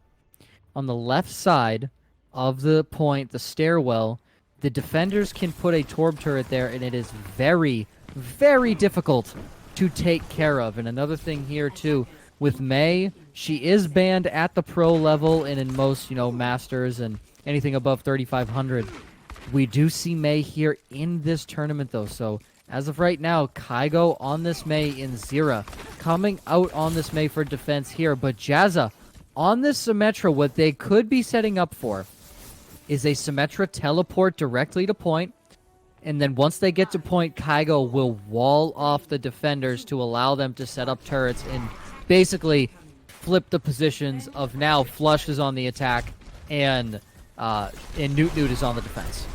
on the left side of the point, the stairwell, the defenders can put a Torb turret there, and it is very, very difficult to take care of. And another thing here, too, with Mei, she is banned at the pro level and in most, masters and anything above 3,500. We do see Mei here in this tournament, though. So as of right now, Kygo on this Mei in Zira, coming out on this Mei for defense here. But Jazza on this Symmetra, what they could be setting up for is a Symmetra teleport directly to point. And then once they get to point, Kygo will wall off the defenders to allow them to set up turrets and basically flip the positions of now Flush is on the attack and Noot is on the defense.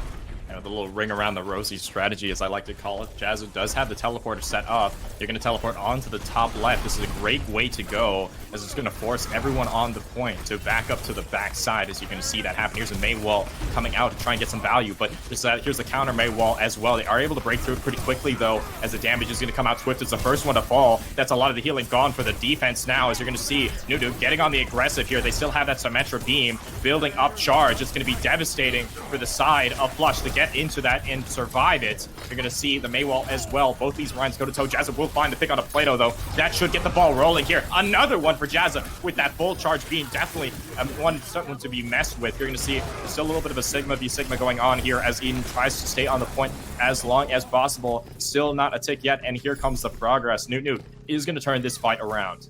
The little ring around the rosy strategy, as I like to call it. Jazza does have the teleporter set up. They're going to teleport onto the top left. This is a great way to go, as it's going to force everyone on the point to back up to the back side, as you're going to see that happen. Here's a Mei wall coming out to try and get some value, but here's a counter Mei wall as well. They are able to break through it pretty quickly, though, as the damage is going to come out swift. It's the first one to fall. That's a lot of the healing gone for the defense now, as you're going to see Noot getting on the aggressive here. They still have that Symmetra beam building up charge. It's going to be devastating for the side of Flush to get into that and survive it. You're going to see the Mei wall as well. Both these lines go to toe. Jazza will find the pick on a Plato, though. That should get the ball ball rolling here. Another one for Jazza with that full charge being definitely someone to be messed with. You're going to see still a little bit of a Sigma v Sigma going on here as Eden tries to stay on the point as long as possible. Still not a tick yet, and here comes the progress. Noot is going to turn this fight around.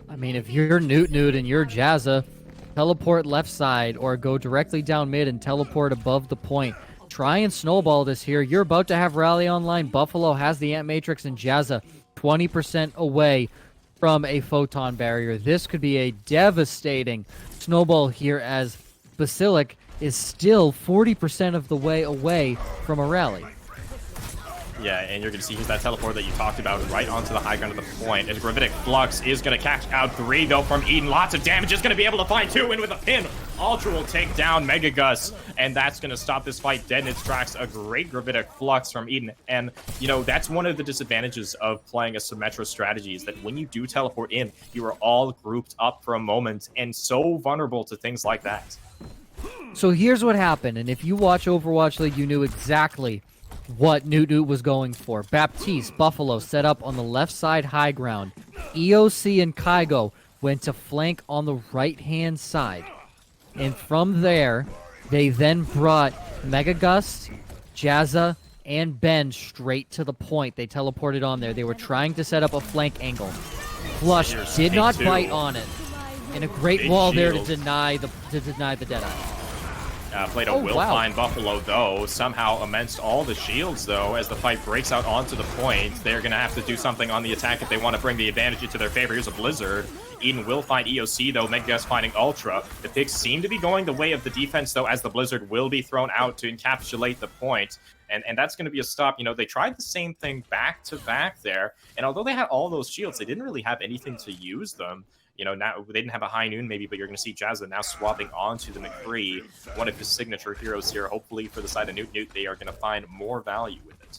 I mean, if you're Noot and you're Jazza, teleport left side or go directly down mid and teleport above the point. Try and snowball this here. You're about to have Rally online. Buffalo has the Ant Matrix and Jazza 20% away from a photon barrier. This could be a devastating snowball here as Basilic is still 40% of the way away from a rally. Yeah, and you're going to see here's that teleport that you talked about right onto the high ground of the point. And Gravitic Flux is going to catch out 3, though, from Eden. Lots of damage. Is going to be able to find 2 in with a pin. Ultra will take down Mega Gus, and that's going to stop this fight dead in its tracks. A great Gravitic Flux from Eden. And, you know, that's one of the disadvantages of playing a Symmetra strategy is that when you do teleport in, you are all grouped up for a moment and so vulnerable to things like that. So here's what happened, and if you watch Overwatch League, you knew exactly what Noot was going for. Baptiste, Buffalo set up on the left side high ground. EOC and Kygo went to flank on the right-hand side. And from there, they then brought Mega Gust, Jazza, and Ben straight to the point. They teleported on there. They were trying to set up a flank angle. Flush did not bite on it. And a great wall there to deny the Deadeye. Plato will find Buffalo, though, somehow amidst all the shields, though, as the fight breaks out onto the point. They're going to have to do something on the attack if they want to bring the advantage into their favor. Here's a Blizzard. Eden will find EOC, though. Megagus finding Ultra. The picks seem to be going the way of the defense, though, as the Blizzard will be thrown out to encapsulate the point. And that's going to be a stop. You know, they tried the same thing back to back there. And although they had all those shields, they didn't really have anything to use them. You know, now they didn't have a high noon maybe, but you're going to see Jazza now swapping onto the McCree, one of his signature heroes here. Hopefully for the side of Noot, they are going to find more value with it.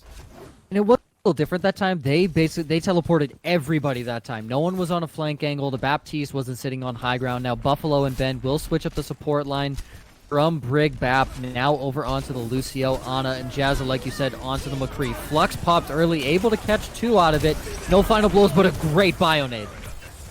And it was a little different that time. They teleported everybody that time. No one was on a flank angle. The Baptiste wasn't sitting on high ground. Now Buffalo and Ben will switch up the support line from Brig Bap now over onto the Lucio, Ana, and Jazza, like you said, onto the McCree. Flux popped early, able to catch 2 out of it. No final blows, but a great Bionade.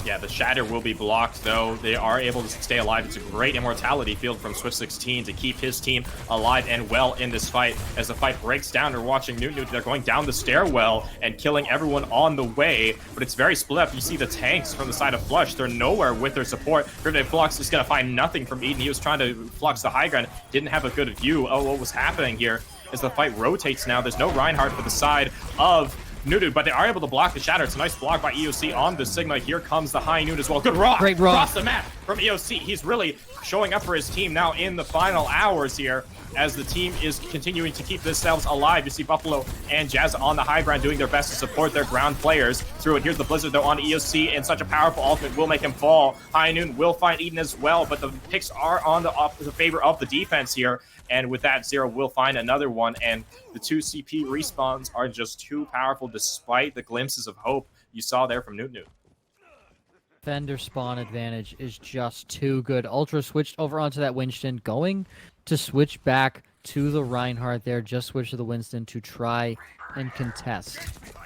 Yeah, the Shatter will be blocked, though. They are able to stay alive. It's a great immortality field from Swift 16 to keep his team alive and well in this fight. As the fight breaks down, we're watching Noot. They're going down the stairwell and killing everyone on the way, but it's very split up. You see the tanks from the side of Flush. They're nowhere with their support. Grimday Flux is going to find nothing from Eden. He was trying to flux the high ground. Didn't have a good view of what was happening here. As the fight rotates now, there's no Reinhardt for the side of Noot, but they are able to block the Shatter. It's a nice block by EOC on the Sigma. Here comes the high Noot as well. Good rock. Great rock. Across the map from EOC. He's really showing up for his team now in the final hours here as the team is continuing to keep themselves alive. You see Buffalo and Jazz on the high ground doing their best to support their ground players through it. Here's the Blizzard, though, on EOC, and such a powerful ultimate will make him fall. High Noon will find Eden as well, but the picks are on the favor of the defense here. And with that, Zero will find another one, and the 2 CP respawns are just too powerful despite the glimpses of hope you saw there from Noot. Fender spawn advantage is just too good. Ultra switched over onto that Winston, going to switch back to the Reinhardt there. Just switch to the Winston to try and contest.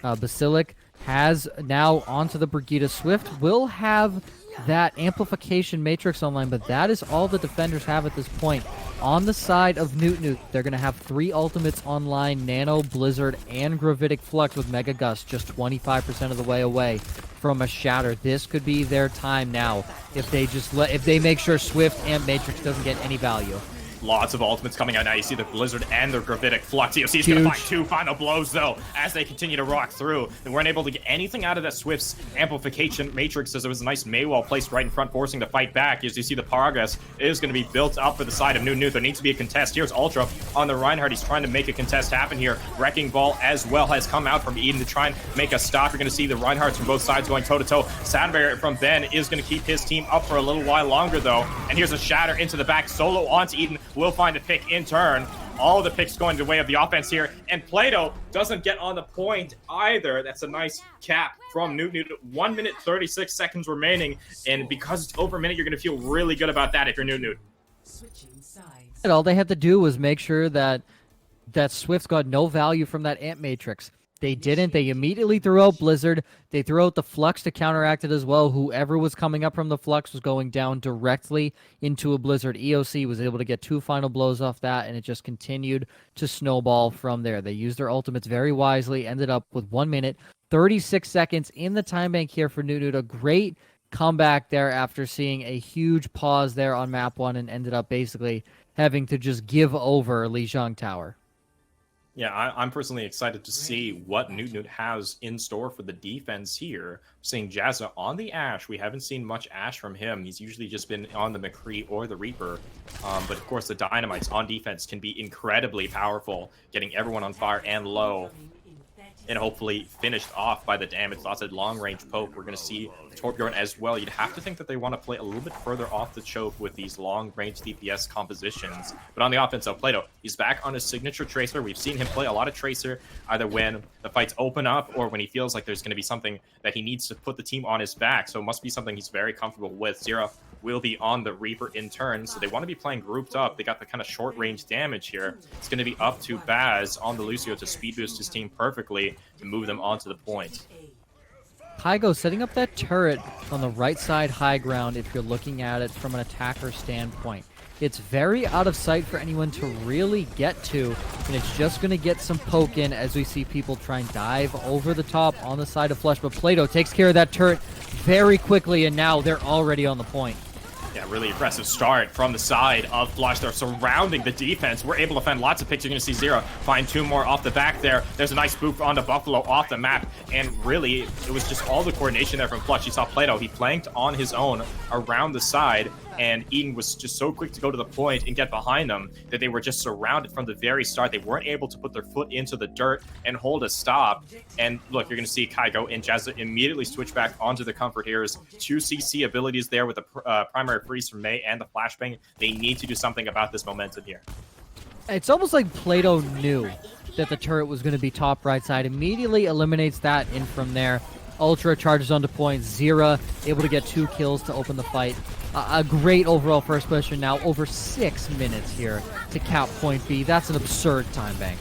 Basilic has now onto the Brigida. Swift will have that amplification matrix online, but that is all the defenders have at this point. On the side of Noot, they're going to have 3 ultimates online, Nano, Blizzard, and Gravitic Flux with Mega Gust just 25% of the way away from a Shatter. This could be their time now if they make sure Swift and Matrix doesn't get any value. Lots of ultimates coming out now. You see the Blizzard and the Gravitic Flux. EOC's going to find 2 final blows, though, as they continue to rock through. They weren't able to get anything out of that Swift's amplification matrix, as there was a nice Maywall placed right in front, forcing to fight back. As you see, the progress is going to be built up for the side of Noot. There needs to be a contest. Here's Ultra on the Reinhardt. He's trying to make a contest happen here. Wrecking Ball as well has come out from Eden to try and make a stop. You're going to see the Reinhardts from both sides going toe-to-toe. Sadberry from Ben is going to keep his team up for a little while longer, though. And here's a Shatter into the back. Solo onto Eden. Will find a pick in turn. All the picks going the way of the offense here. And Plato doesn't get on the point either. That's a nice cap from Noot. 1 minute 36 seconds remaining. And because it's over a minute, you're going to feel really good about that if you're Noot. And all they had to do was make sure that Swift got no value from that Ant Matrix. They didn't. They immediately threw out Blizzard. They threw out the Flux to counteract it as well. Whoever was coming up from the Flux was going down directly into a Blizzard. EOC was able to get 2 final blows off that, and it just continued to snowball from there. They used their ultimates very wisely, ended up with 1 minute, 36 seconds in the time bank here for Noot. A great comeback there after seeing a huge pause there on map 1 and ended up basically having to just give over Lijiang Tower. Yeah, I'm personally excited to see what Noot has in store for the defense here. Seeing Jazza on the Ashe. We haven't seen much Ashe from him. He's usually just been on the McCree or the Reaper. But of course, the Dynamites on defense can be incredibly powerful, getting everyone on fire and low. And hopefully finished off by the damage. Lots of long-range poke. We're going to see Torbjorn as well. You'd have to think that they want to play a little bit further off the choke with these long-range DPS compositions. But on the offense, Plato, he's back on his signature Tracer. We've seen him play a lot of Tracer, either when the fights open up or when he feels like there's going to be something that he needs to put the team on his back. So it must be something he's very comfortable with. Zero will be on the Reaper in turn, so they want to be playing grouped up. They got the kind of short-range damage here. It's going to be up to Baz on the Lucio to speed boost his team perfectly to move them onto the point. Kygo setting up that turret on the right side high ground if you're looking at it from an attacker standpoint. It's very out of sight for anyone to really get to, and it's just going to get some poke in as we see people try and dive over the top on the side of Flush. But Plato takes care of that turret very quickly, and now they're already on the point. Yeah, really impressive start from the side of Flush. They're surrounding the defense. We're able to find lots of picks. You're going to see Zero find 2 more off the back there. There's a nice spoof onto Buffalo off the map. And really, it was just all the coordination there from Flush. You saw Plato. He flanked on his own around the side. And Eden was just so quick to go to the point and get behind them that they were just surrounded from the very start. They weren't able to put their foot into the dirt and hold a stop. And look, you're going to see Kygo and Jazza immediately switch back onto the Comfort Heroes. 2 CC abilities there with the primary freeze from Mei and the flashbang. They need to do something about this momentum here. It's almost like Plato knew that the turret was going to be top right side. Immediately eliminates that in from there. Ultra charges onto point. Zera able to get 2 kills to open the fight. A great overall first position now. Over 6 minutes here to cap point B. That's an absurd time bank.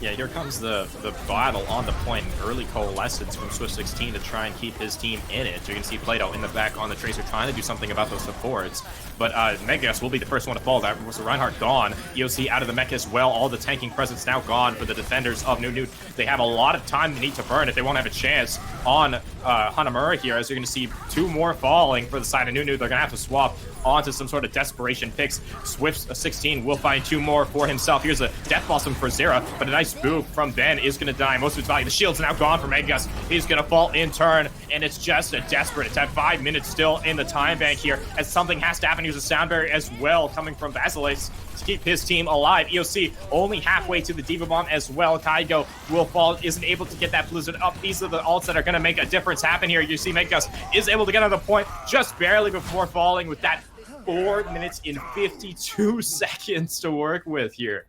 Yeah, here comes the battle on the point. An early coalescence from Swift 16 to try and keep his team in it. So you can see Plato in the back on the Tracer trying to do something about those supports. But Megas will be the first one to fall. That was Reinhardt gone. EOC out of the mech as well. All the tanking presence now gone for the defenders of Noot. They have a lot of time they need to burn if they won't have a chance on Hanamura here. As you're going to see 2 more falling for the side of Noot. They're going to have to swap onto some sort of desperation picks. Swift 16 will find 2 more for himself. Here's a Death Blossom for Zera, but a nice boof from Ben is going to die. Most of his value. The shield's now gone from Megas. He's going to fall in turn, and it's just a desperate attack. 5 minutes still in the time bank here, as something has to happen. Here's a sound barrier as well coming from Basilisk to keep his team alive. EOC only halfway to the Diva Bomb as well. Kygo will fall, isn't able to get that Blizzard up. These are the ults that are going to make a difference happen here. You see Megas is able to get on the point just barely before falling with that 4 minutes and 52 seconds to work with here.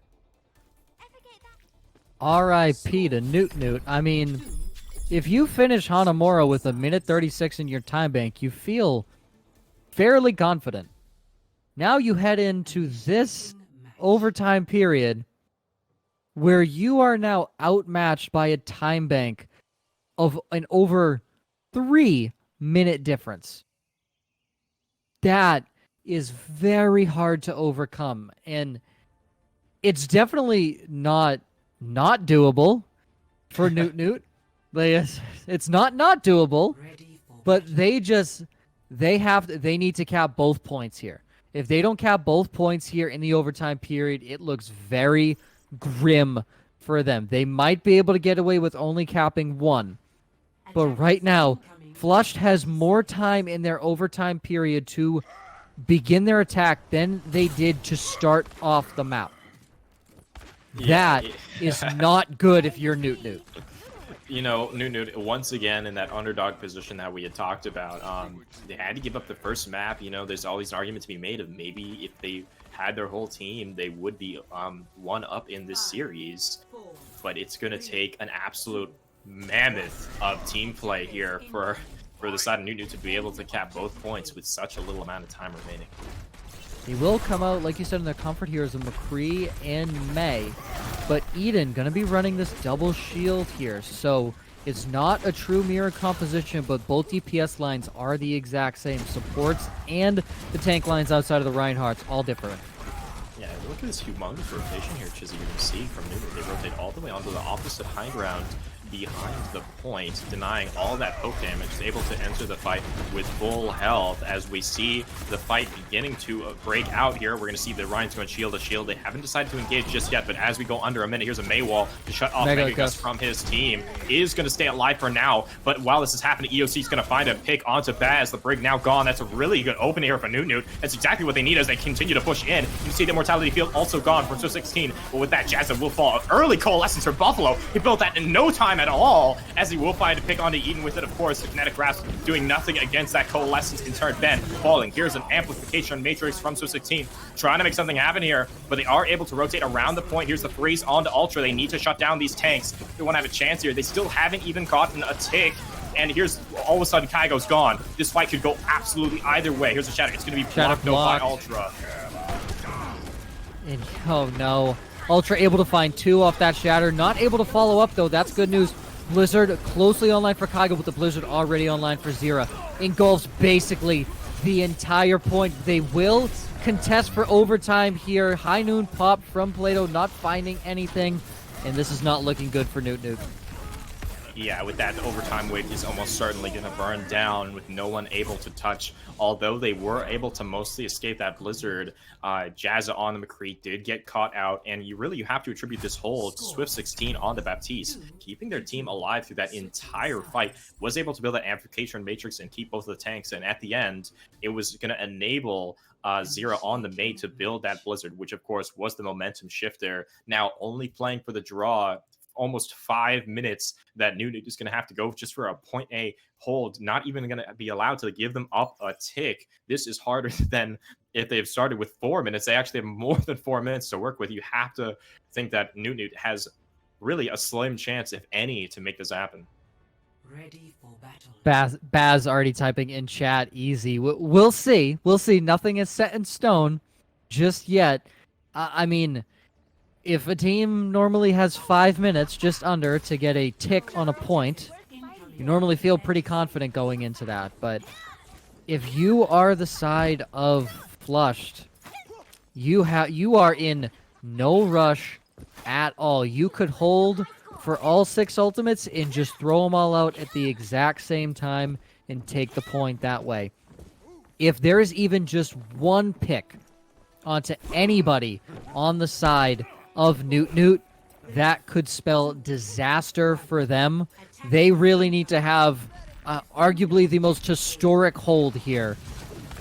R.I.P. to Noot. I mean, if you finish Hanamura with 1:36 in your time bank, you feel fairly confident. Now you head into this overtime period where you are now outmatched by a time bank of an over 3-minute difference. That is very hard to overcome, and it's definitely not doable for Noot. It's not doable, but they need to cap both points here. If they don't cap both points here in the overtime period, it looks very grim for them. They might be able to get away with only capping 1, but right now, Flushed has more time in their overtime period to begin their attack than they did to start off the map. That is not good if you're Noot. You know, Noot once again in that underdog position that we had talked about. They had to give up the first map. You know, there's always an argument to be made of maybe if they had their whole team, they would be 1 up in this series. But it's going to take an absolute mammoth of team play here for the side of Noot to be able to cap both points with such a little amount of time remaining. They will come out, like you said, in their comfort heroes of McCree and Mei. but Eden gonna be running this double shield here, so it's not a true mirror composition, but both DPS lines are the exact same. Supports and the tank lines outside of the Reinhardts, all different. Yeah, look at this humongous rotation here, Chizzy. You can see from Noot, they rotate all the way onto the opposite high ground behind the point, denying all that poke damage, able to enter the fight with full health. As we see the fight beginning to break out here, we're going to see the Ryan's going to shield a shield. They haven't decided to engage just yet, but as we go under a minute, here's a Maywall to shut off Megagus from his team. Is going to stay alive for now, but while this is happening, EOC is going to find a pick onto Baz. The Brig now gone. That's a really good opening here for Noot. That's exactly what they need as they continue to push in. You see the Mortality Field also gone from 16, but with that, Jazza will fall. Early Coalescence for Buffalo. He built that in no time at all, as he will find a pick onto Eden with it, of course. The Kinetic Grasp doing nothing against that Coalescence in turn. Ben falling. Here's an Amplification Matrix from 16, trying to make something happen here, but they are able to rotate around the point. Here's the freeze onto Ultra. They need to shut down these tanks. They want to have a chance here. They still haven't even gotten a tick. And here's all of a sudden Kaigo's gone. This fight could go absolutely either way. Here's a Shatter. It's going to be blocked by Ultra. And oh no. Ultra able to find 2 off that Shatter. Not able to follow up though. That's good news. Blizzard closely online for Kaigo, with the Blizzard already online for Zera. Engulfs basically the entire point. They will contest for overtime here. High Noon pop from Plato, not finding anything. And this is not looking good for Noot. Yeah, with that, the overtime wave is almost certainly going to burn down with no one able to touch. Although they were able to mostly escape that Blizzard, Jazza on the McCree did get caught out, and you have to attribute this hold to Swift 16 on the Baptiste. Keeping their team alive through that entire fight, was able to build that Amplification Matrix and keep both of the tanks, and at the end, it was going to enable Zera on the Mei to build that Blizzard, which of course was the momentum shifter. Now only playing for the draw, almost 5 minutes that Noot is going to have to go just for a point A hold, not even going to be allowed to give them up a tick. This is harder than if they've started with 4 minutes. They actually have more than 4 minutes to work with. You have to think that Noot has really a slim chance, if any, to make this happen. Ready for battle. Baz already typing in chat, easy. We'll see. We'll see. Nothing is set in stone just yet. I mean, if a team normally has 5 minutes, just under, to get a tick on a point, you normally feel pretty confident going into that. But if you are the side of Flushed, you are in no rush at all. You could hold for all 6 ultimates and just throw them all out at the exact same time and take the point that way. If there is even just one pick onto anybody on the side of Noot, that could spell disaster for them. They really need to have arguably the most historic hold here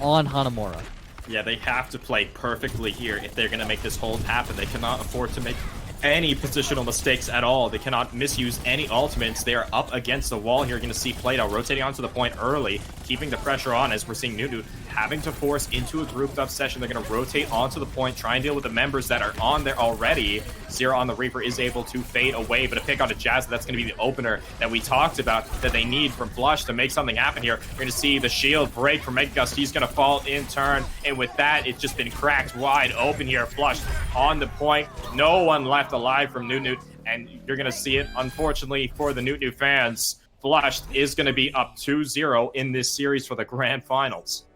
on Hanamura. Yeah, they have to play perfectly here if they're going to make this hold happen. They cannot afford to make any positional mistakes at all. They cannot misuse any ultimates. They are up against the wall here. You're going to see Plato rotating onto the point early, keeping the pressure on, as we're seeing Noot having to force into a grouped up session. They're going to rotate onto the point, try and deal with the members that are on there already. Zero on the Reaper is able to fade away, but a pick onto Jazz, that's going to be the opener that we talked about that they need from Flush to make something happen here. You're going to see the shield break from Megagus. He's going to fall in turn, and with that, it's just been cracked wide open here. Flush on the point. No one left alive from Noot, and you're going to see it, unfortunately, for the Noot fans. Flushed is going to be up 2-0 in this series for the grand finals.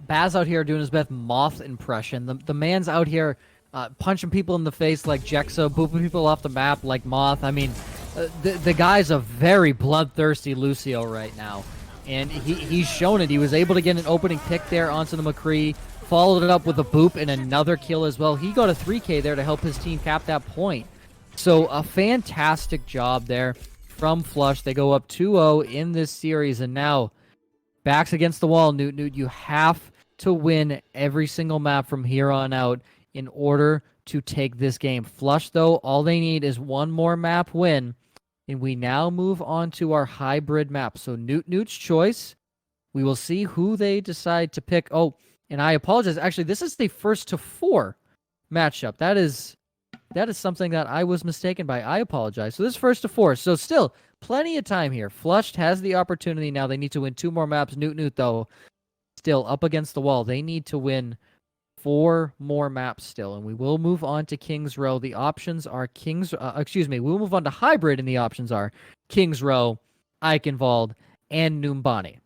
Baz out here doing his best Moth impression. The man's out here punching people in the face like Jexa, booping people off the map like Moth. I mean, the guy's a very bloodthirsty Lucio right now. And he's shown it. He was able to get an opening pick there onto the McCree, followed it up with a boop and another kill as well. He got a 3K there to help his team cap that point. So a fantastic job there from Flush. They go up 2-0 in this series, and now backs against the wall, Noot. You have to win every single map from here on out in order to take this game. Flush, though, all they need is one more map win, and we now move on to our hybrid map. So Noot's choice. We will see who they decide to pick. Oh, and I apologize. Actually, this is the 1-4 matchup. That is something that I was mistaken by. I apologize. So this is 1-4. So still plenty of time here. Flushed has the opportunity now. They need to win 2 more maps. Noot, though, still up against the wall. They need to win 4 more maps still, and we will move on to Kings Row. The options are we'll move on to Hybrid, and the options are Kings Row, Eichenwald, and Numbani.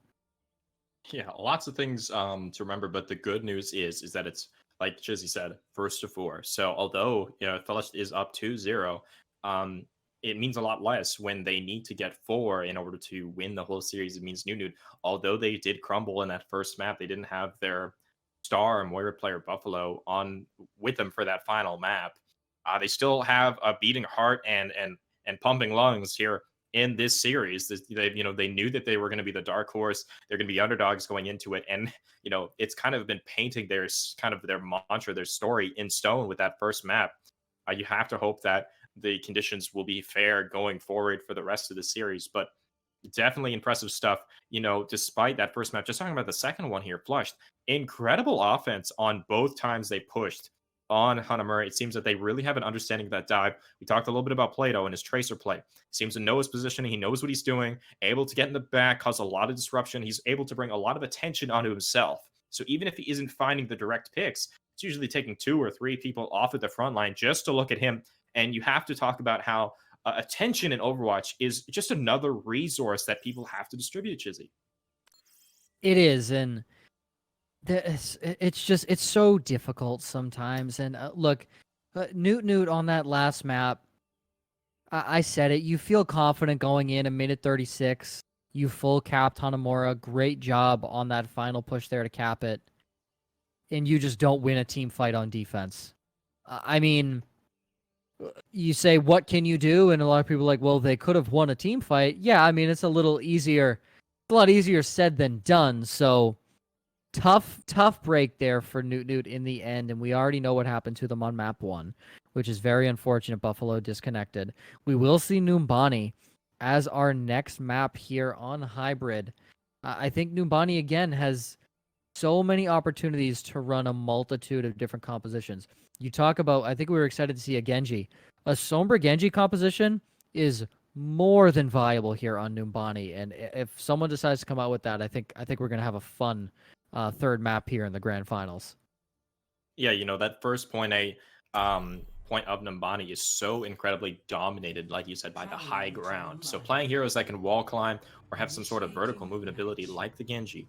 Yeah, lots of things to remember, but the good news is that it's like Chizzy said, first to 4. So although Felix is up 2-0, it means a lot less when they need to get 4 in order to win the whole series. It means Noot, although they did crumble in that first map, they didn't have their star Moira player Buffalo on with them for that final map. They still have a beating heart and pumping lungs here in this series. They knew that they were going to be the dark horse. They're going to be underdogs going into it, and it's kind of been painting their mantra, their story in stone with that first map. You have to hope that the conditions will be fair going forward for the rest of the series, but definitely impressive stuff. Despite that first map, just talking about the second one here, Flushed, incredible offense on both times they pushed on Hanamura. It seems that they really have an understanding of that dive. We talked a little bit about Plato and his tracer play. He seems to know his positioning. He knows what he's doing, able to get in the back, cause a lot of disruption. He's able to bring a lot of attention onto himself. So even if he isn't finding the direct picks, it's usually taking 2 or 3 people off at the front line just to look at him. And you have to talk about how attention in Overwatch is just another resource that people have to distribute, Chizzy. It is, and it's so difficult sometimes. And look, Noot on that last map, I said it. You feel confident going in a minute 36. You full capped Hanamura. Great job on that final push there to cap it. And you just don't win a team fight on defense. I mean, you say, what can you do? And a lot of people are like, well, they could have won a team fight. Yeah, I mean, it's a lot easier said than done. So tough break there for Noot in the end. And we already know what happened to them on map 1, which is very unfortunate. Buffalo disconnected. We will see Numbani as our next map here on Hybrid. I think Numbani, again, has so many opportunities to run a multitude of different compositions. You talk about, I think we were excited to see a Genji. A Sombra Genji composition is more than viable here on Numbani. And if someone decides to come out with that, I think we're going to have a fun third map here in the grand finals. Yeah, that first point of Numbani is so incredibly dominated, like you said, by the high ground. So playing heroes that can wall climb or have some sort of vertical movement ability like the Genji,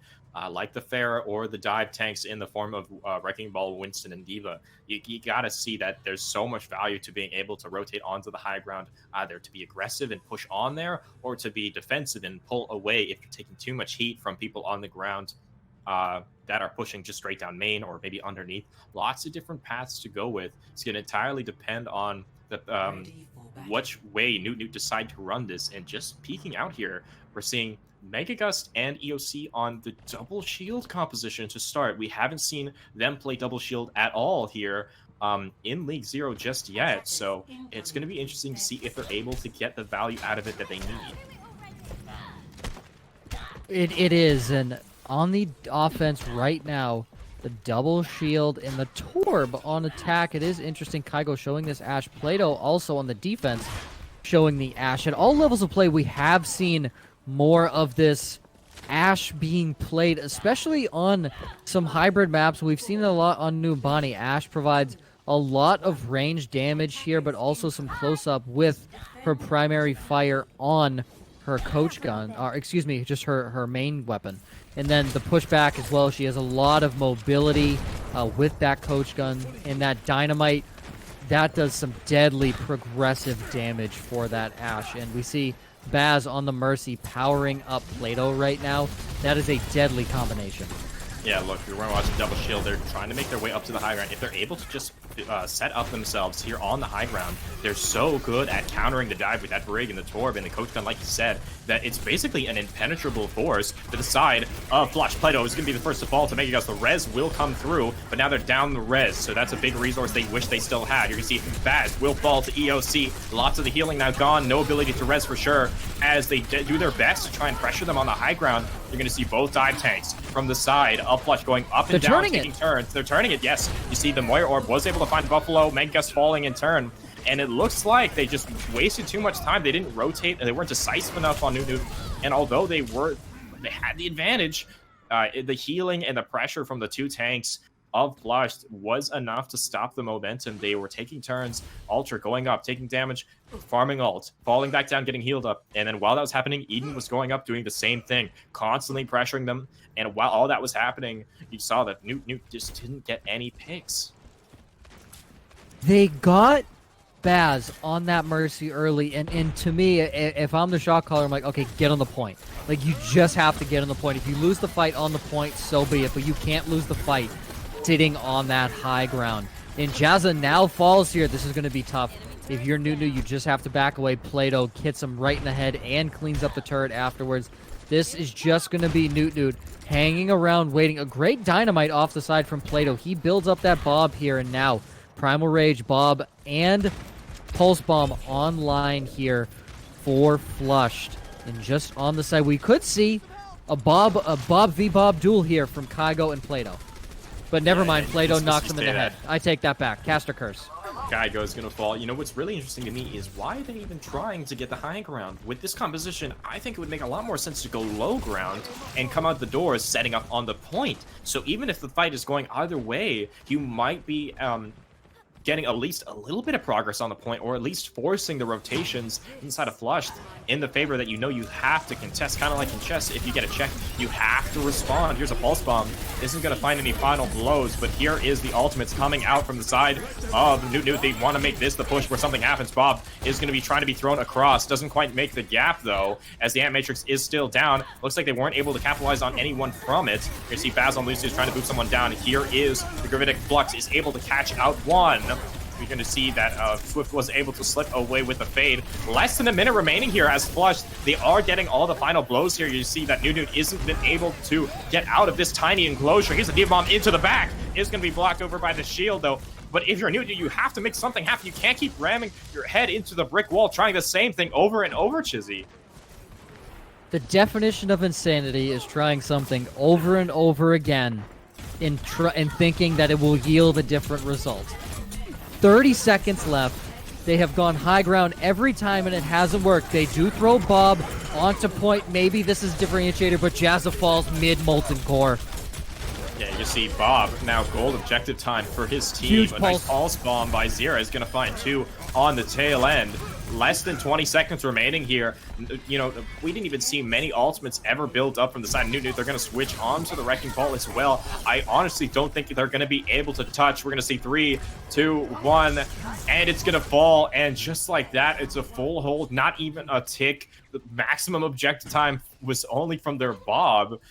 like the Pharah or the dive tanks in the form of Wrecking Ball, Winston, and Diva, you got to see that there's so much value to being able to rotate onto the high ground, either to be aggressive and push on there or to be defensive and pull away if you're taking too much heat from people on the ground that are pushing just straight down main or maybe underneath. Lots of different paths to go with. It's going to entirely depend on the which way Noot decide to run this. And just peeking out here, we're seeing Mega Gust and EOC on the double shield composition to start. We haven't seen them play double shield at all here in League Zero just yet. So it's going to be interesting to see if they're able to get the value out of it that they need. It is, and on the offense right now, the double shield and the Torb on attack. It is interesting. Kygo showing this Ashe. Plato also on the defense showing the Ashe. At all levels of play, we have seen more of this Ashe being played, especially on some hybrid maps. We've seen it a lot on Numbani. Ashe provides a lot of range damage here, but also some close-up with her primary fire on her coach gun, or excuse me, just her main weapon. And then the pushback as well. She has a lot of mobility with that coach gun. And that dynamite, that does some deadly progressive damage for that Ashe. And we see Baz on the Mercy powering up Plato right now. That is a deadly combination. Yeah, look, we're watching double shield. They're trying to make their way up to the high ground. If they're able to just set up themselves here on the high ground, they're so good at countering the dive with that Brig and the Torb and the coach gun, like you said, that it's basically an impenetrable force to the side of Flush. Plato is going to be the first to fall to make it guys. The res will come through, but now they're down the res, so that's a big resource they wish they still had. You're going to see Baz will fall to EOC. Lots of the healing now gone. No ability to res for sure. As they do their best to try and pressure them on the high ground, you're going to see both dive tanks from the side of Flush going up and down, taking turns. They're turning it, yes. You see the Moira Orb was able to find Buffalo, Megas falling in turn, and it looks like they just wasted too much time. They didn't rotate, and they weren't decisive enough on Noot. And although they had the advantage, the healing and the pressure from the two tanks of Flushed was enough to stop the momentum. They were taking turns, Ultra going up, taking damage, farming ult, falling back down, getting healed up. And then while that was happening, Eden was going up, doing the same thing, constantly pressuring them. And while all that was happening, you saw that Noot just didn't get any picks. They got Baz on that Mercy early, and to me, if I'm the shot caller, I'm like, okay, get on the point. Like, you just have to get on the point. If you lose the fight on the point, so be it, but you can't lose the fight sitting on that high ground. And Jazza now falls here. This is going to be tough. If you're Noot, you just have to back away. Plato hits him right in the head and cleans up the turret afterwards. This is just going to be Noot hanging around, waiting. A great dynamite off the side from Plato. He builds up that Bob here, and now Primal Rage, Bob, and Pulse Bomb online here for Flushed. And just on the side, we could see a Bob v Bob duel here from Kygo and Plato. But never mind, Plato knocks him in the head. I take that back. Caster Curse. Kygo is going to fall. You know, what's really interesting to me is why are they even trying to get the high ground? With this composition, I think it would make a lot more sense to go low ground and come out the doors setting up on the point. So even if the fight is going either way, you might be getting at least a little bit of progress on the point, or at least forcing the rotations inside of Flushed in the favor that you know you have to contest. Kind of like in chess, if you get a check, you have to respond. Here's a Pulse Bomb. Isn't going to find any final blows, but here is the ultimates coming out from the side of Noot. They want to make this the push where something happens. Bob is going to be trying to be thrown across. Doesn't quite make the gap, though, as the Ant Matrix is still down. Looks like they weren't able to capitalize on anyone from it. You see Baz on Lucius trying to boot someone down. Here is the Gravitic Flux is able to catch out one. We're going to see that Swift was able to slip away with the fade. Less than a minute remaining here as Flushed. They are getting all the final blows here. You see that Noot isn't been able to get out of this tiny enclosure. Here's a Diva Bomb into the back. Is going to be blocked over by the shield, though. But if you're Noot, you have to make something happen. You can't keep ramming your head into the brick wall, trying the same thing over and over, Chizzy. The definition of insanity is trying something over and over again and thinking that it will yield a different result. 30 seconds left. They have gone high ground every time and it hasn't worked. They do throw Bob onto point. Maybe this is differentiator, but Jazza falls mid Molten Core. Yeah, you see Bob now gold objective time for his team. Huge a nice pulse bomb by Zira is going to find two on the tail end. Less than 20 seconds remaining here. You know, we didn't even see many ultimates ever build up from the side of Noot. They're going to switch on to the Wrecking Ball as well. I honestly don't think they're going to be able to touch. We're going to see 3, 2, 1, and it's going to fall. And just like that, it's a full hold, not even a tick. The maximum objective time was only from their Bob.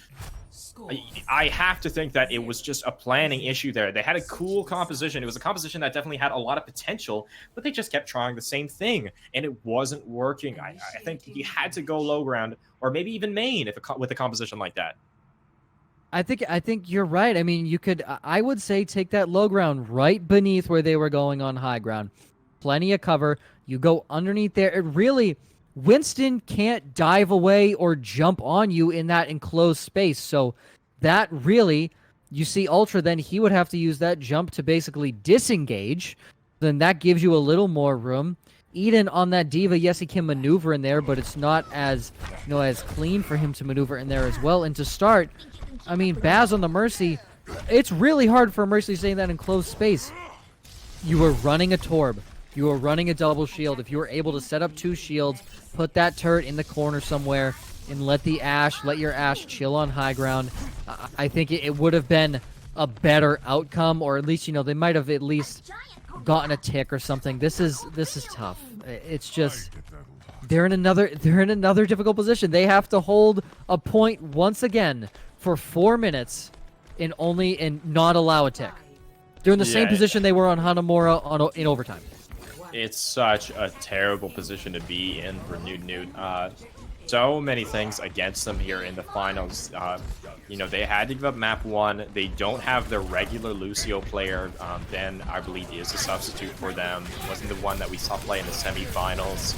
I have to think that it was just a planning issue there. They had a cool composition. It was a composition that definitely had a lot of potential, but they just kept trying the same thing, and it wasn't working. I think he had to go low ground, or maybe even main with a composition like that. I think you're right. I mean, you could, I would say, take that low ground right beneath where they were going on high ground. Plenty of cover. You go underneath there. It really, Winston can't dive away or jump on you in that enclosed space. So that really, you see Ultra, then he would have to use that jump to basically disengage. Then that gives you a little more room. Eden on that Diva, yes, he can maneuver in there, but it's not as, as clean for him to maneuver in there as well. And to start, I mean, Baz on the Mercy, it's really hard for a Mercy to stay in that enclosed space. You were running a Torb. You were running a double shield. If you were able to set up 2 shields, put that turret in the corner somewhere, and let your Ashe chill on high ground, I think it would have been a better outcome, or at least, they might have at least gotten a tick or something. This is tough. It's just, they're in another difficult position. They have to hold a point once again for 4 minutes and not allow a tick. They're in the same position they were on Hanamura in overtime. It's such a terrible position to be in for Noot. So many things against them here in the finals. They had to give up map 1. They don't have their regular Lucio player. Ben, I believe, is a substitute for them. Wasn't the one that we saw play in the semifinals.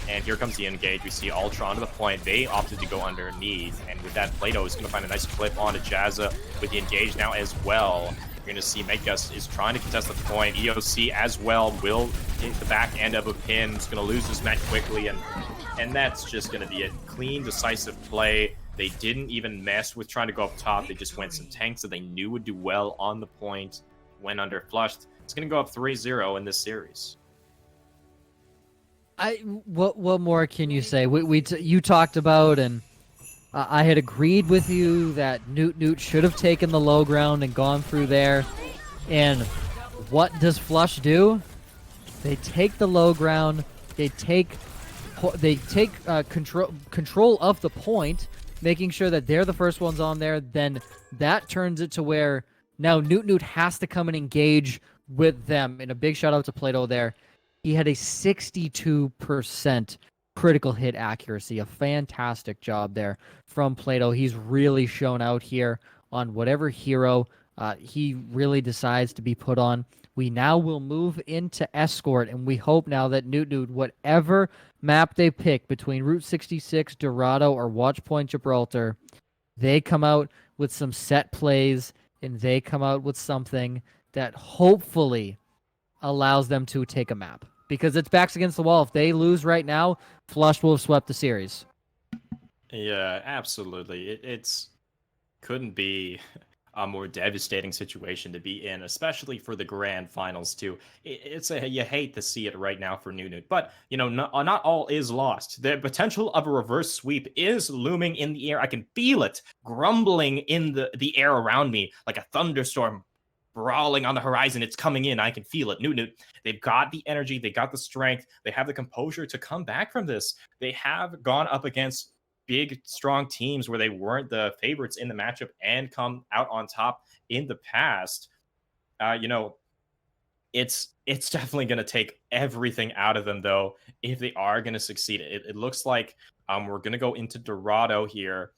And here comes the engage. We see Ultra onto the point. They opted to go underneath. And with that, Plato is going to find a nice clip onto Jazza with the engage now as well. You're going to see Megas is trying to contest the point. EOC as well will hit the back end of a pin. He's going to lose this match quickly, and that's just going to be a clean, decisive play. They didn't even mess with trying to go up top. They just went some tanks that they knew would do well on the point, went under flushed. It's going to go up 3-0 in this series. What more can you say? You talked about, and I had agreed with you that Noot should have taken the low ground and gone through there. And what does Flush do? They take the low ground. They take control of the point, making sure that they're the first ones on there. Then that turns it to where now Noot has to come and engage with them. And a big shout out to Plato there. He had a 62% critical hit accuracy. A fantastic job there from Plato. He's really shown out here on whatever hero he really decides to be put on. We now will move into Escort, and we hope now that Noot, whatever map they pick between Route 66, Dorado, or Watchpoint Gibraltar, they come out with some set plays, and they come out with something that hopefully allows them to take a map. Because it's backs against the wall. If they lose right now, Flush will have swept the series. Yeah, absolutely. It's couldn't be a more devastating situation to be in, especially for the grand finals too. You hate to see it right now for Noot, but not all is lost. The potential of a reverse sweep is looming in the air. I can feel it grumbling in the air around me like a thunderstorm brawling on the horizon. It's coming in. I can feel it. Noot, they've got the energy, they got the strength, they have the composure to come back from this. They have gone up against big, strong teams where they weren't the favorites in the matchup and come out on top in the past. It's definitely going to take everything out of them, though, if they are going to succeed. It looks like we're going to go into Dorado here.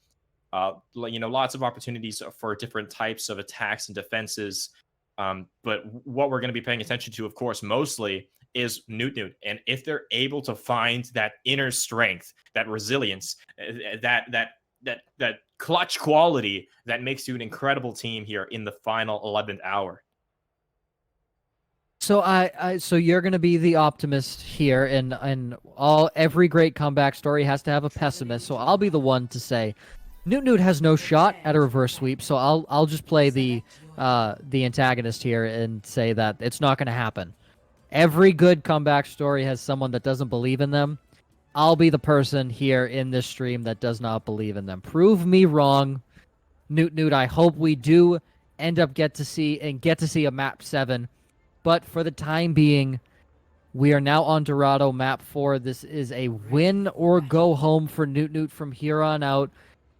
Lots of opportunities for different types of attacks and defenses. But what we're going to be paying attention to, of course, mostly is Noot. And if they're able to find that inner strength, that resilience, that clutch quality that makes you an incredible team here in the final 11th hour. So so you're going to be the optimist here, and every great comeback story has to have a pessimist. So I'll be the one to say Noot has no shot at a reverse sweep. So I'll just play the antagonist here and say that it's not going to happen. Every good comeback story has someone that doesn't believe in them. I'll be the person here in this stream that does not believe in them. Prove me wrong, Noot. I hope we do end up get to see a map 7. But for the time being, we are now on Dorado, map 4. This is a win or go home for Noot from here on out.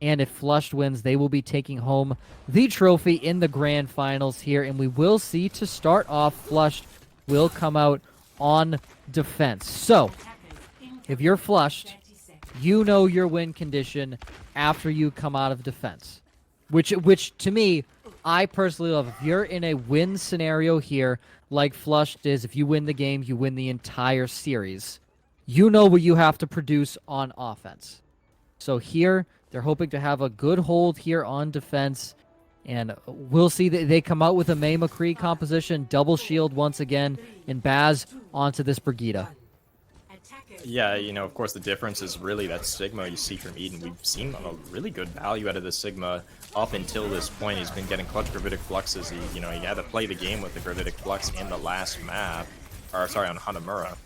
And if Flushed wins, they will be taking home the trophy in the grand finals here. And we will see, to start off, Flushed will come out on defense. So, if you're Flushed, you know your win condition after you come out of defense. Which to me, I personally love. If you're in a win scenario here, like Flushed is, if you win the game, you win the entire series. You know what you have to produce on offense. So here, they're hoping to have a good hold here on defense. And we'll see that they come out with a May McCree composition, double shield once again, and Baz onto this Brigida. Yeah, of course, the difference is really that Sigma you see from Eden. We've seen a really good value out of the Sigma up until this point. He's been getting clutch gravitic fluxes. He had to play the game with the gravitic flux in the last map, on Hanamura.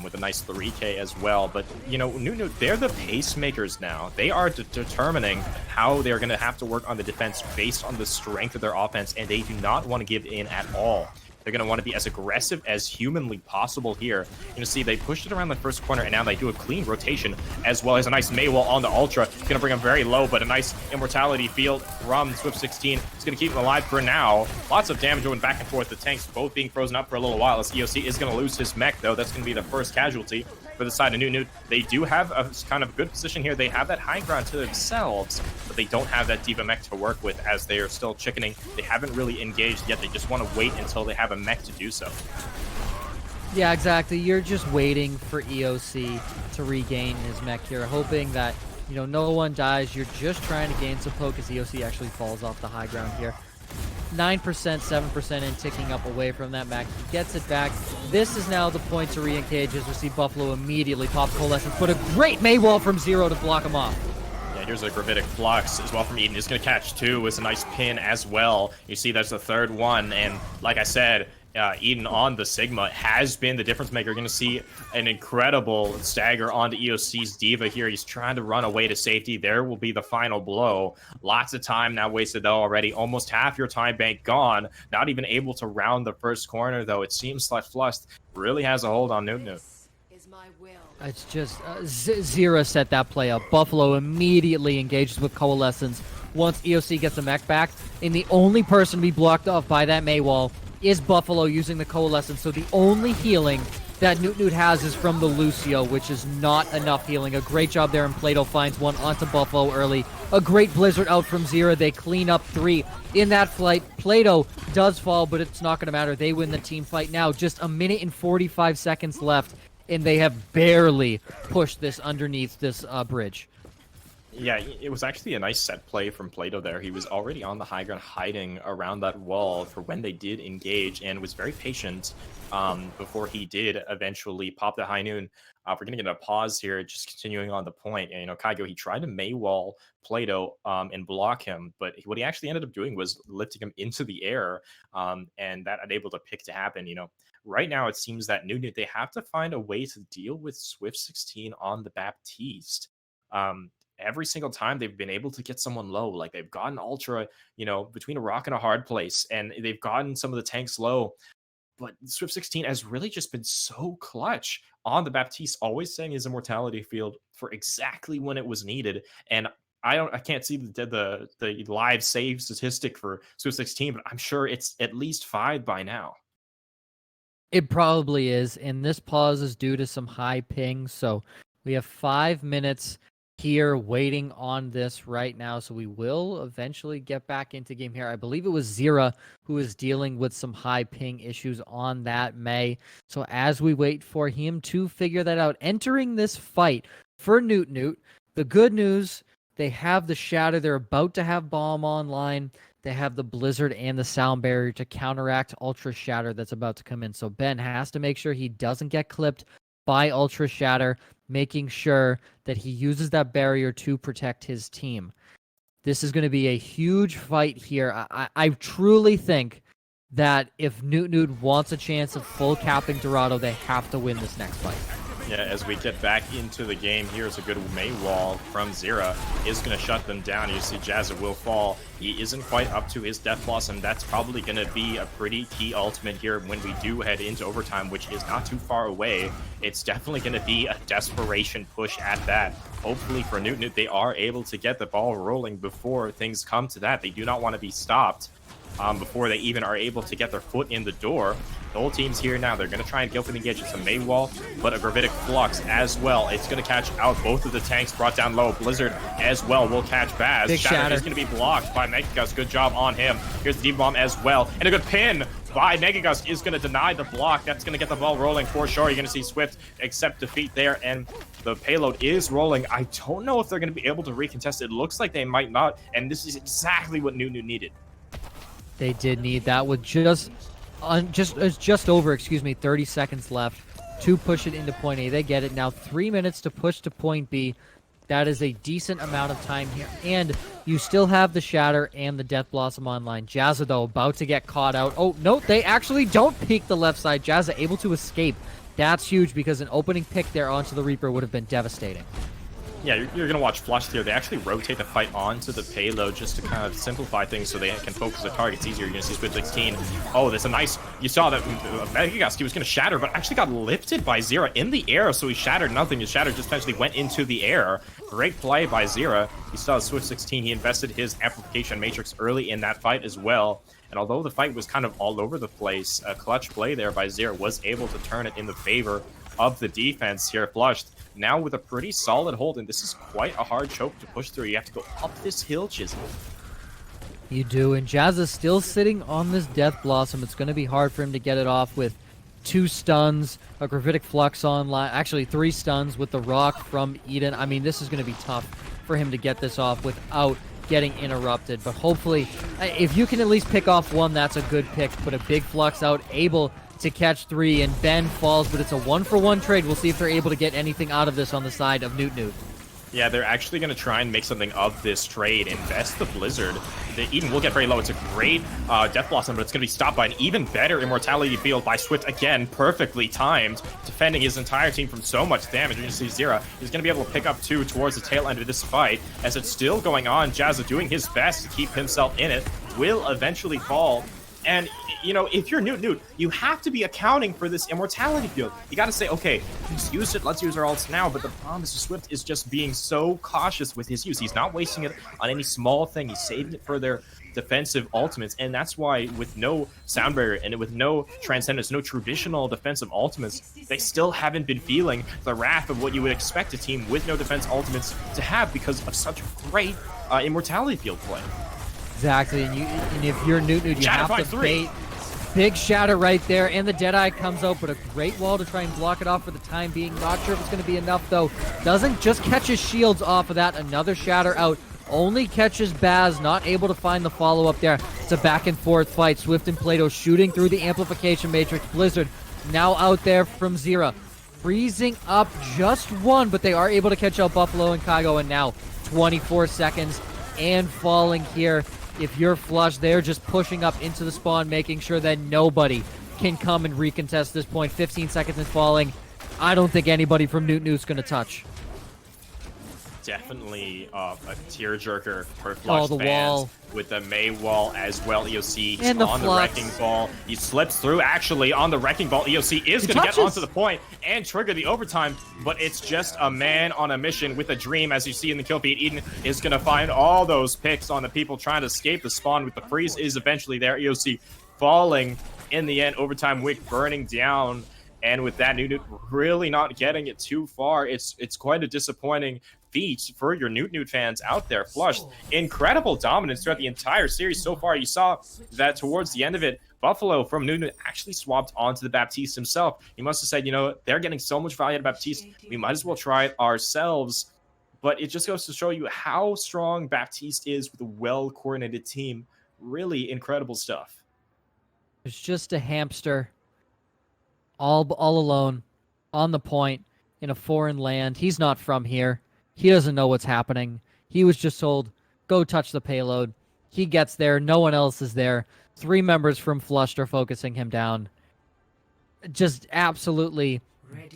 With a nice 3K as well. But, Noot, they're the pacemakers now. They are determining how they're going to have to work on the defense based on the strength of their offense, and they do not want to give in at all. They're going to want to be as aggressive as humanly possible here. See, they pushed it around the first corner, and now they do a clean rotation, as well as a nice Maywall on the Ultra. Going to bring him very low, but a nice Immortality field from Swift 16. It's going to keep him alive for now. Lots of damage going back and forth. The tanks both being frozen up for a little while, as EOC is going to lose his mech, though. That's going to be the first casualty for the side of Noot. They do have a kind of good position here. They have that high ground to themselves, but they don't have that D.Va mech to work with, as they are still chickening. They haven't really engaged yet. They just want to wait until they have a mech to do so. Yeah, exactly. You're just waiting for EOC to regain his mech here, hoping that, no one dies. You're just trying to gain some poke as EOC actually falls off the high ground here. 9%, 7% in, ticking up away from that mech. He gets it back. This is now the point to re-engage, as we see Buffalo immediately pop Coalescence, but a great Maywall from Zero to block him off. Yeah, here's a Gravitic Flux as well from Eden. He's going to catch 2 with a nice pin as well. You see that's the 3rd one. And like I said, Eden on the Sigma has been the difference maker. You're going to see an incredible stagger onto EOC's D.Va here. He's trying to run away to safety. There will be the final blow. Lots of time now wasted, though, already. Almost half your time bank gone. Not even able to round the first corner, though. It seems like Flust really has a hold on Noot. It's just Zira set that play up. Buffalo immediately engages with Coalescence once EOC gets the mech back, and the only person to be blocked off by that Mei wall is Buffalo using the Coalescence. So the only healing that Noot has is from the Lucio, which is not enough healing. A great job there, and Plato finds one onto Buffalo early. A great Blizzard out from Zira. They clean up 3 in that flight. Plato does fall, but it's not going to matter. They win the team fight now. Just a minute and 45 seconds left, and they have barely pushed this underneath this bridge. Yeah, it was actually a nice set play from Plato there. He was already on the high ground hiding around that wall for when they did engage and was very patient before he did eventually pop the high noon. We're going to get a pause here, just continuing on the point. And, Kaigo, he tried to Mei wall Plato and block him, but what he actually ended up doing was lifting him into the air, and that enabled a pick to happen. Right now it seems that Noot, they have to find a way to deal with Swift 16 on the Baptiste. Every single time they've been able to get someone low, like they've gotten Ultra, between a rock and a hard place, and they've gotten some of the tanks low. But Swift 16 has really just been so clutch on the Baptiste, always setting his immortality field for exactly when it was needed. And I can't see the live save statistic for Swift 16, but I'm sure it's at least 5 by now. It probably is, and this pause is due to some high ping, so we have 5 minutes here waiting on this right now, so we will eventually get back into game here. I believe it was Zira who is dealing with some high ping issues on that Mei. So as we wait for him to figure that out, entering this fight for Noot, the good news, they have the Shatter. They're about to have Bomb online. They have the Blizzard and the Sound Barrier to counteract Ultra Shatter that's about to come in. So Ben has to make sure he doesn't get clipped by Ultra Shatter, making sure that he uses that barrier to protect his team. This is going to be a huge fight here. I truly think that if Noot wants a chance of full capping Dorado, they have to win this next fight. Yeah, as we get back into the game, here's a good Mei wall from Zira. Is going to shut them down. You see Jazza will fall. He isn't quite up to his Death Blossom. That's probably going to be a pretty key ultimate here when we do head into overtime, which is not too far away. It's definitely going to be a desperation push at that. Hopefully for Noot, they are able to get the ball rolling before things come to that. They do not want to be stopped before they even are able to get their foot in the door. The whole team's here now. They're going to try and go for the engage. It's a Mei wall, but a Gravitic Flux as well. It's going to catch out both of the tanks brought down low. Blizzard as well will catch Baz. Shatter is going to be blocked by Megagus. Good job on him. Here's the D bomb as well. And a good pin by Megagus is going to deny the block. That's going to get the ball rolling for sure. You're going to see Swift accept defeat there, and the payload is rolling. I don't know if they're going to be able to recontest. It looks like they might not, and this is exactly what Noot needed. They did need that with just over 30 seconds left to push it into point A. They get it now. 3 minutes to push to point B. That is a decent amount of time here. And you still have the Shatter and the Death Blossom online. Jazza, though, about to get caught out. Oh, no, they actually don't peek the left side. Jazza able to escape. That's huge because an opening pick there onto the Reaper would have been devastating. Yeah, you're going to watch Flush here. They actually rotate the fight onto the payload just to kind of simplify things so they can focus the targets easier. You're going to see Swift 16. Oh, there's a nice... You saw that Megagus, he was going to shatter, but actually got lifted by Zira in the air, so he shattered nothing. His shatter just essentially went into the air. Great play by Zira. You saw Swift 16. He invested his amplification matrix early in that fight as well. And although the fight was kind of all over the place, a clutch play there by Zira was able to turn it in the favor of the defense here. Flushed now with a pretty solid hold, and this is quite a hard choke to push through. You have to go up this hill, Chisel. You do, and Jazz is still sitting on this Death Blossom. It's going to be hard for him to get it off with 2 stuns, a Gravitic Flux online, actually 3 stuns with the Rock from Eden. I mean, this is going to be tough for him to get this off without getting interrupted, but hopefully, if you can at least pick off 1, that's a good pick. Put a big Flux out, able to catch 3, and Ben falls, but it's a 1-for-1 trade. We'll see if they're able to get anything out of this on the side of Noot. Yeah, they're actually going to try and make something of this trade. Invest the Blizzard. The Eden will get very low. It's a great Death Blossom, but it's going to be stopped by an even better Immortality Field by Swift. Again, perfectly timed, defending his entire team from so much damage. You can see Zera is going to be able to pick up 2 towards the tail end of this fight. As it's still going on, Jazza doing his best to keep himself in it. Will eventually fall. And, you know, if you're Noot, you have to be accounting for this Immortality Field. You got to say, okay, he's used it, let's use our ults now. But the problem is Swift is just being so cautious with his use. He's not wasting it on any small thing. He's saving it for their defensive ultimates. And that's why with no Sound Barrier and with no Transcendence, no traditional defensive ultimates, they still haven't been feeling the wrath of what you would expect a team with no defense ultimates to have because of such great Immortality Field play. Exactly, and if you're Noot, you Shatter have to 5-3. bait. Big shatter right there, and the Deadeye comes out, but a great wall to try and block it off for the time being. Not sure if it's going to be enough, though. Doesn't just catch his shields off of that. Another shatter out. Only catches Baz, not able to find the follow-up there. It's a back-and-forth fight. Swift and Plato shooting through the amplification matrix. Blizzard now out there from Zera. Freezing up just one, but they are able to catch out Buffalo and Kygo, and now 24 seconds and falling here. If you're flush, they're just pushing up into the spawn, making sure that nobody can come and recontest this point. 15 seconds and falling. I don't think anybody from Noot's going to touch. Definitely a tearjerker for Flush the fans wall. with the May wall as well. EOC And the on the flux. Wrecking Ball. He slips through actually on the Wrecking Ball. EOC is going to get touches. onto the point and trigger the overtime, but it's just a man on a mission with a dream. As you see in the kill feed, Eden is going to find all those picks on the people trying to escape the spawn with the freeze is eventually there. EOC falling in the end. Overtime Wick burning down. And with that, Noot really not getting it too far. It's quite a disappointing feat for your Noot fans out there. Flush, incredible dominance throughout the entire series so far. You saw that towards the end of it, Buffalo from Noot actually swapped onto the Baptiste himself. He must have said, you know, they're getting so much value out of Baptiste, we might as well try it ourselves. But it just goes to show you how strong Baptiste is with a well-coordinated team. Really incredible stuff. It's just a hamster, all alone, on the point, in a foreign land. He's not from here. He doesn't know what's happening. He was just told, go touch the payload. He gets there. No one else is there. 3 members from Flushed are focusing him down. Just absolutely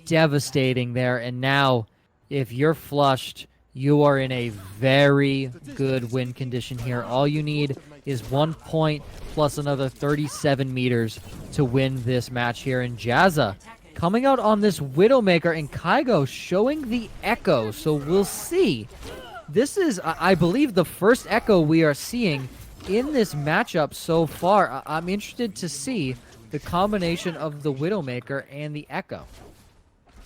devastating there. And now, if you're Flushed, you are in a very good win condition here. All you need is 1 point plus another 37 meters to win this match here. And Jazza coming out on this Widowmaker, and Kygo showing the Echo. So we'll see. This is, I believe, the first Echo we are seeing in this matchup so far. I'm interested to see the combination of the Widowmaker and the Echo.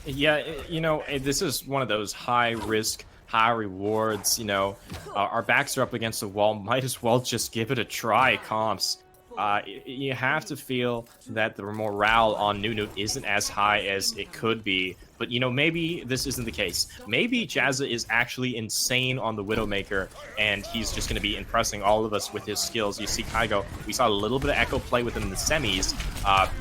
Yeah, you know, this is one of those high risk, high rewards. You know, our backs are up against the wall. Might as well just give it a try, comps. You have to feel that the morale on Noot isn't as high as it could be. But, you know, maybe this isn't the case. Maybe Jazza is actually insane on the Widowmaker, and he's just going to be impressing all of us with his skills. You see Kygo, we saw a little bit of Echo play with him in the semis.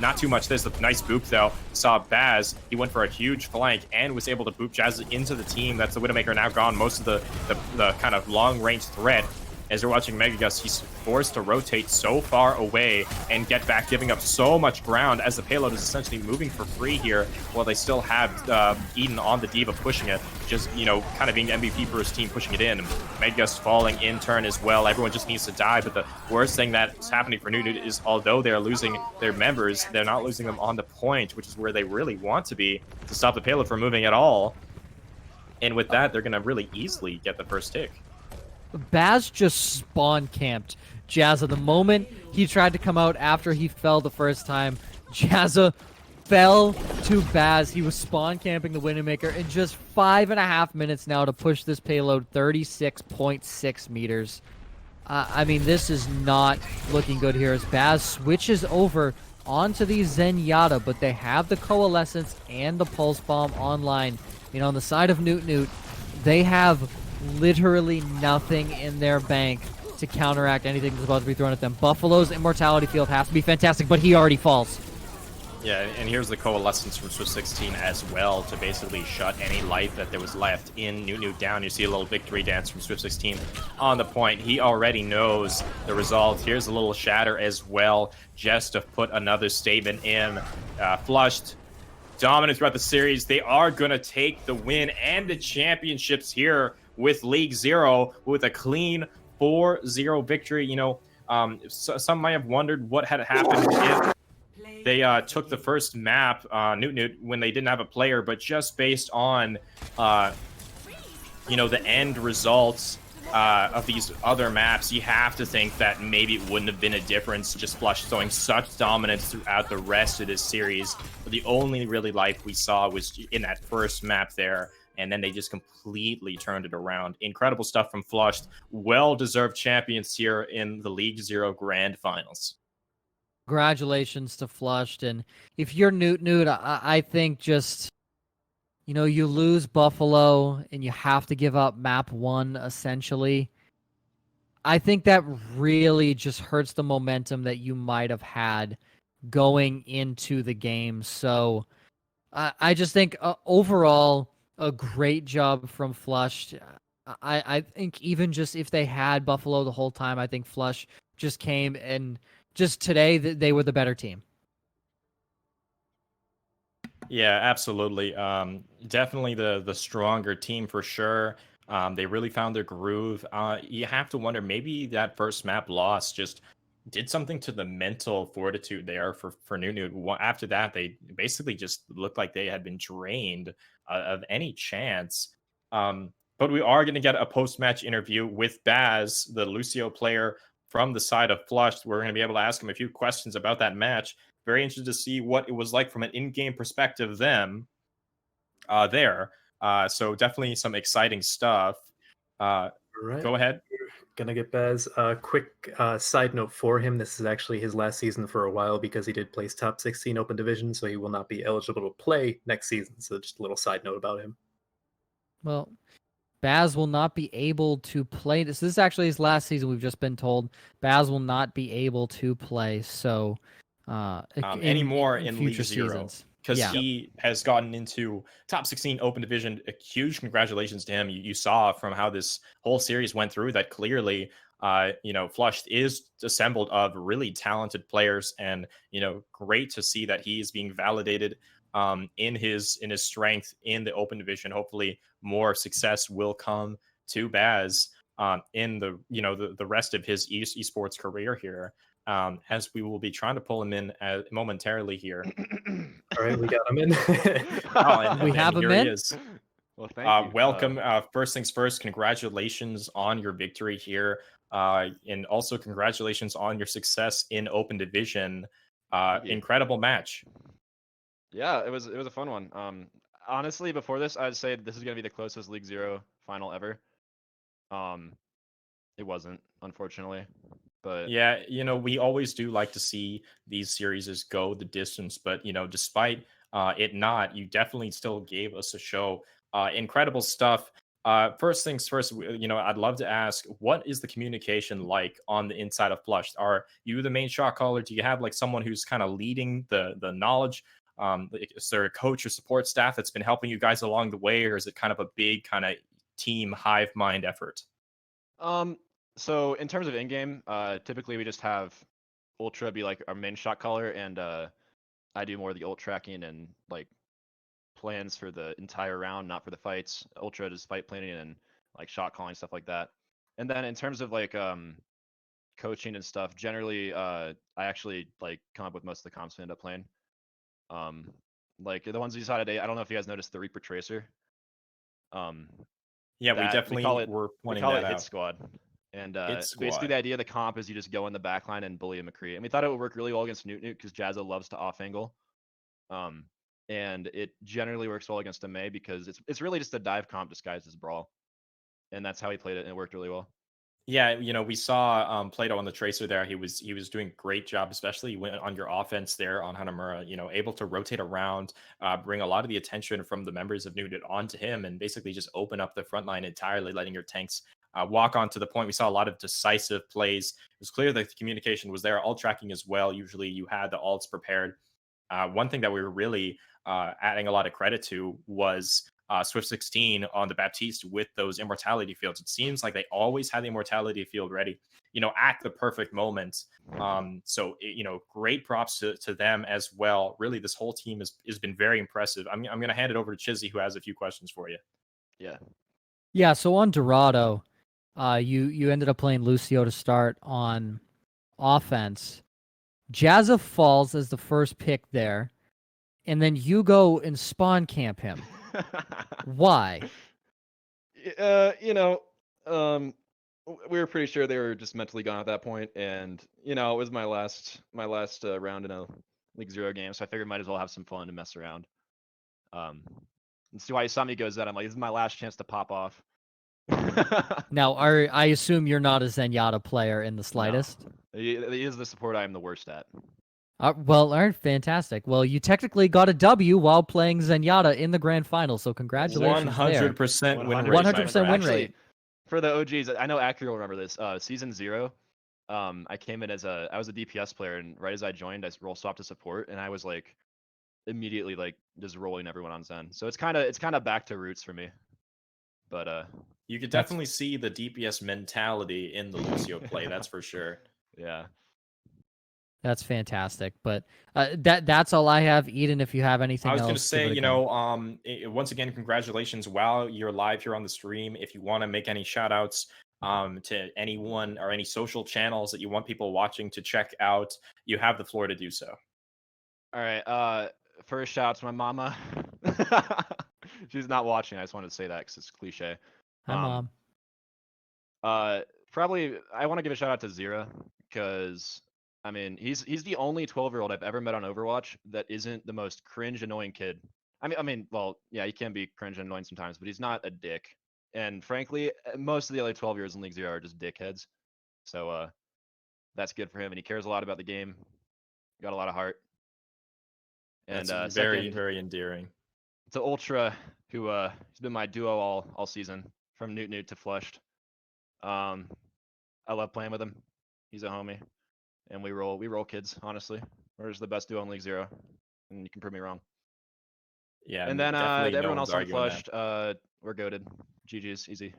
Not too much. There's a nice boop, though. Saw Baz, he went for a huge flank and was able to boop Jazza into the team. That's the Widowmaker now gone. Most of the kind of long-range threat. As you're watching Megagus, he's forced to rotate so far away and get back, giving up so much ground as the payload is essentially moving for free here, while they still have Eden on the Diva pushing it, just, you know, kind of being MVP for his team, pushing it in. Megagus falling in turn as well. Everyone just needs to die, but the worst thing that's happening for Noot is, although they're losing their members, they're not losing them on the point, which is where they really want to be, to stop the payload from moving at all. And with that, they're going to really easily get the first tick. Baz just spawn camped Jazza the moment he tried to come out after he fell the first time. Jazza fell to Baz. He was spawn camping the Widowmaker in just 5.5 minutes now to push this payload 36.6 meters. I mean, this is not looking good here as Baz switches over onto the Zenyatta, but they have the Coalescence and the Pulse Bomb online. You know, on the side of Noot, they have literally nothing in their bank to counteract anything that's about to be thrown at them. Buffalo's Immortality Field has to be fantastic, but he already falls. Yeah, and here's the coalescence from Swift 16 as well to basically shut any life that there was left in Noot down. You see a little victory dance from Swift 16 on the point. He already knows the result. Here's a little shatter as well, just to put another statement in. Flushed, dominant throughout the series. They are going to take the win and the championships here with League Zero with a clean 4-0 victory. Some might have wondered what had happened if they took the first map, Noot, when they didn't have a player, but just based on, the end results of these other maps, you have to think that maybe it wouldn't have been a difference. Just Flush showing such dominance throughout the rest of this series. But the only really life we saw was in that first map there, and then they just completely turned it around. Incredible stuff from Flushed. Well-deserved champions here in the League Zero Grand Finals. Congratulations to Flushed. And if you're Noot, I think just, you lose Buffalo and you have to give up map 1, essentially. I think that really just hurts the momentum that you might have had going into the game. So I just think overall, a great job from Flushed. I think even just if they had Buffalo the whole time, I think Flush just came and just today they were the better team. Yeah, absolutely. Definitely the stronger team for sure. They really found their groove. You have to wonder, maybe that first map loss just did something to the mental fortitude there for Nunu. After that, they basically just looked like they had been drained of any chance. But we are going to get a post-match interview with Baz, the Lucio player from the side of Flush. We're going to be able to ask him a few questions about that match. Very interested to see what it was like from an in-game perspective there. So definitely some exciting stuff. All right. Go ahead. Gonna get Baz. Quick side note for him: this is actually his last season for a while because he did place top 16 Open Division, so he will not be eligible to play next season. So just a little side note about him. Well, Baz will not be able to play. This is actually his last season. We've just been told Baz will not be able to play. So anymore in future League Zero. Seasons. Because he has gotten into top 16 Open Division. A huge congratulations to him. You saw from how this whole series went through that clearly, Flushed is assembled of really talented players, and great to see that he is being validated in his strength in the Open Division. Hopefully, more success will come to Baz in the rest of his esports career here. As we will be trying to pull him in momentarily here. All right, we got him in. We have him in. He is. Well, thank you. Welcome. First things first, congratulations on your victory here. And also congratulations on your success in Open Division. Incredible match. Yeah, it was a fun one. Honestly, before this, I'd say this is gonna be the closest League Zero final ever. It wasn't, unfortunately. But yeah, we always do like to see these series go the distance, but despite it not, you definitely still gave us a show. Incredible stuff. First things first, I'd love to ask, what is the communication like on the inside of Flush? Are you the main shot caller? Do you have like someone who's kind of leading the knowledge? Is there a coach or support staff that's been helping you guys along the way, or is it kind of a big kind of team hive mind effort? So in terms of in-game, typically we just have Ultra be like our main shot caller, and I do more of the ult tracking and like plans for the entire round, not for the fights. Ultra does fight planning and like shot calling, stuff like that. And then in terms of like coaching and stuff, generally I actually like come up with most of the comps we end up playing. Like the ones we decided today, I don't know if you guys noticed the Reaper Tracer. Yeah, we definitely were pointing that out. Hit Squad. And Squad. basically the idea of the comp is you just go in the backline and bully a McCree. And we thought it would work really well against Noot because Jazza loves to off angle. And it generally works well against a Mei because it's really just a dive comp disguised as Brawl. And that's how he played it, and it worked really well. Yeah, we saw Plato on the Tracer there. He was doing a great job, especially when on your offense there on Hanamura, able to rotate around, bring a lot of the attention from the members of Noot onto him, and basically just open up the front line entirely, letting your tanks walk on to the point. We saw a lot of decisive plays. It was clear that the communication was there. Ult tracking as well. Usually you had the ults prepared. one thing that we were really adding a lot of credit to was Swift 16 on the Baptiste with those immortality fields. It seems like they always had the immortality field ready, at the perfect moment. So great props to them as well. Really, this whole team has been very impressive. I'm going to hand it over to Chizzy, who has a few questions for you. Yeah. So on Dorado, you ended up playing Lucio to start on offense. Jazza falls as the first pick there, and then you go and spawn camp him. Why? We were pretty sure they were just mentally gone at that point, and it was my last round in a League Zero game, so I figured might as well have some fun and mess around. And see why Isami goes that. I'm like, this is my last chance to pop off. Now, I assume you're not a Zenyatta player in the slightest. No. He is the support I am the worst at. Well, all right, fantastic. Well, you technically got a W while playing Zenyatta in the grand final, so congratulations 100% win rate. 100% win rate. For the OGs, I know Acura will remember this. Season 0, I came in I was a DPS player, and right as I joined, I role swapped to support, and I was like immediately like just rolling everyone on Zen. So it's kind of back to roots for me. But you could definitely see the DPS mentality in the Lucio play. That's for sure. Yeah. That's fantastic. But that's all I have. Eden, if you have anything else. I was going to say, once again, congratulations while you're live here on the stream. If you want to make any shout outs to anyone or any social channels that you want people watching to check out, you have the floor to do so. All right. First shout out to my mama. She's not watching. I just wanted to say that because it's cliche. Hi, Mom. Probably, I want to give a shout out to Zira because, I mean, he's the only 12-year-old I've ever met on Overwatch that isn't the most cringe, annoying kid. Well, yeah, he can be cringe and annoying sometimes, but he's not a dick. And frankly, most of the other 12-year-olds in League Zero are just dickheads. So that's good for him, and he cares a lot about the game. Got a lot of heart. And that's very, very endearing. To Ultra, who has been my duo all season, from Noot to Flushed. I love playing with him. He's a homie, and we roll kids. Honestly, we're just the best duo in League Zero, and you can prove me wrong. Yeah, and then to everyone else on Flushed, we're goated. GG's, easy.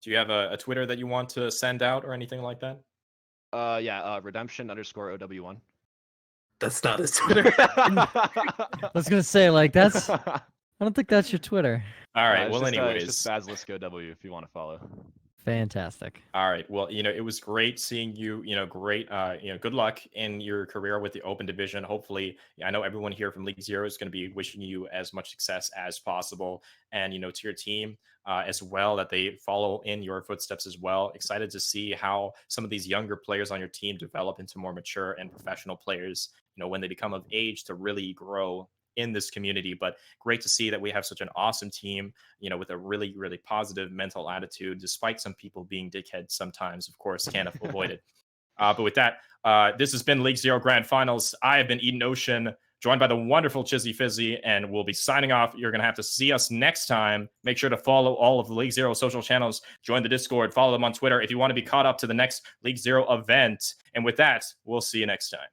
Do you have a Twitter that you want to send out or anything like that? Redemption_OW1. That's not his Twitter. I was gonna say, like, that's. I don't think that's your Twitter. All right. Well, anyways, it's just BasiliskOW if you want to follow. Fantastic. All right. Well, it was great seeing you. Great. Good luck in your career with the Open Division. Hopefully, I know everyone here from League Zero is going to be wishing you as much success as possible, and to your team as well, that they follow in your footsteps as well. Excited to see how some of these younger players on your team develop into more mature and professional players. When they become of age to really grow in this community. But great to see that we have such an awesome team, with a really, really positive mental attitude, despite some people being dickheads sometimes, of course, can't avoid it. But with that, this has been League Zero Grand Finals. I have been Eden Ocean, joined by the wonderful Chizzy Fizzy, and we'll be signing off. You're going to have to see us next time. Make sure to follow all of the League Zero social channels, join the Discord, follow them on Twitter if you want to be caught up to the next League Zero event. And with that, we'll see you next time.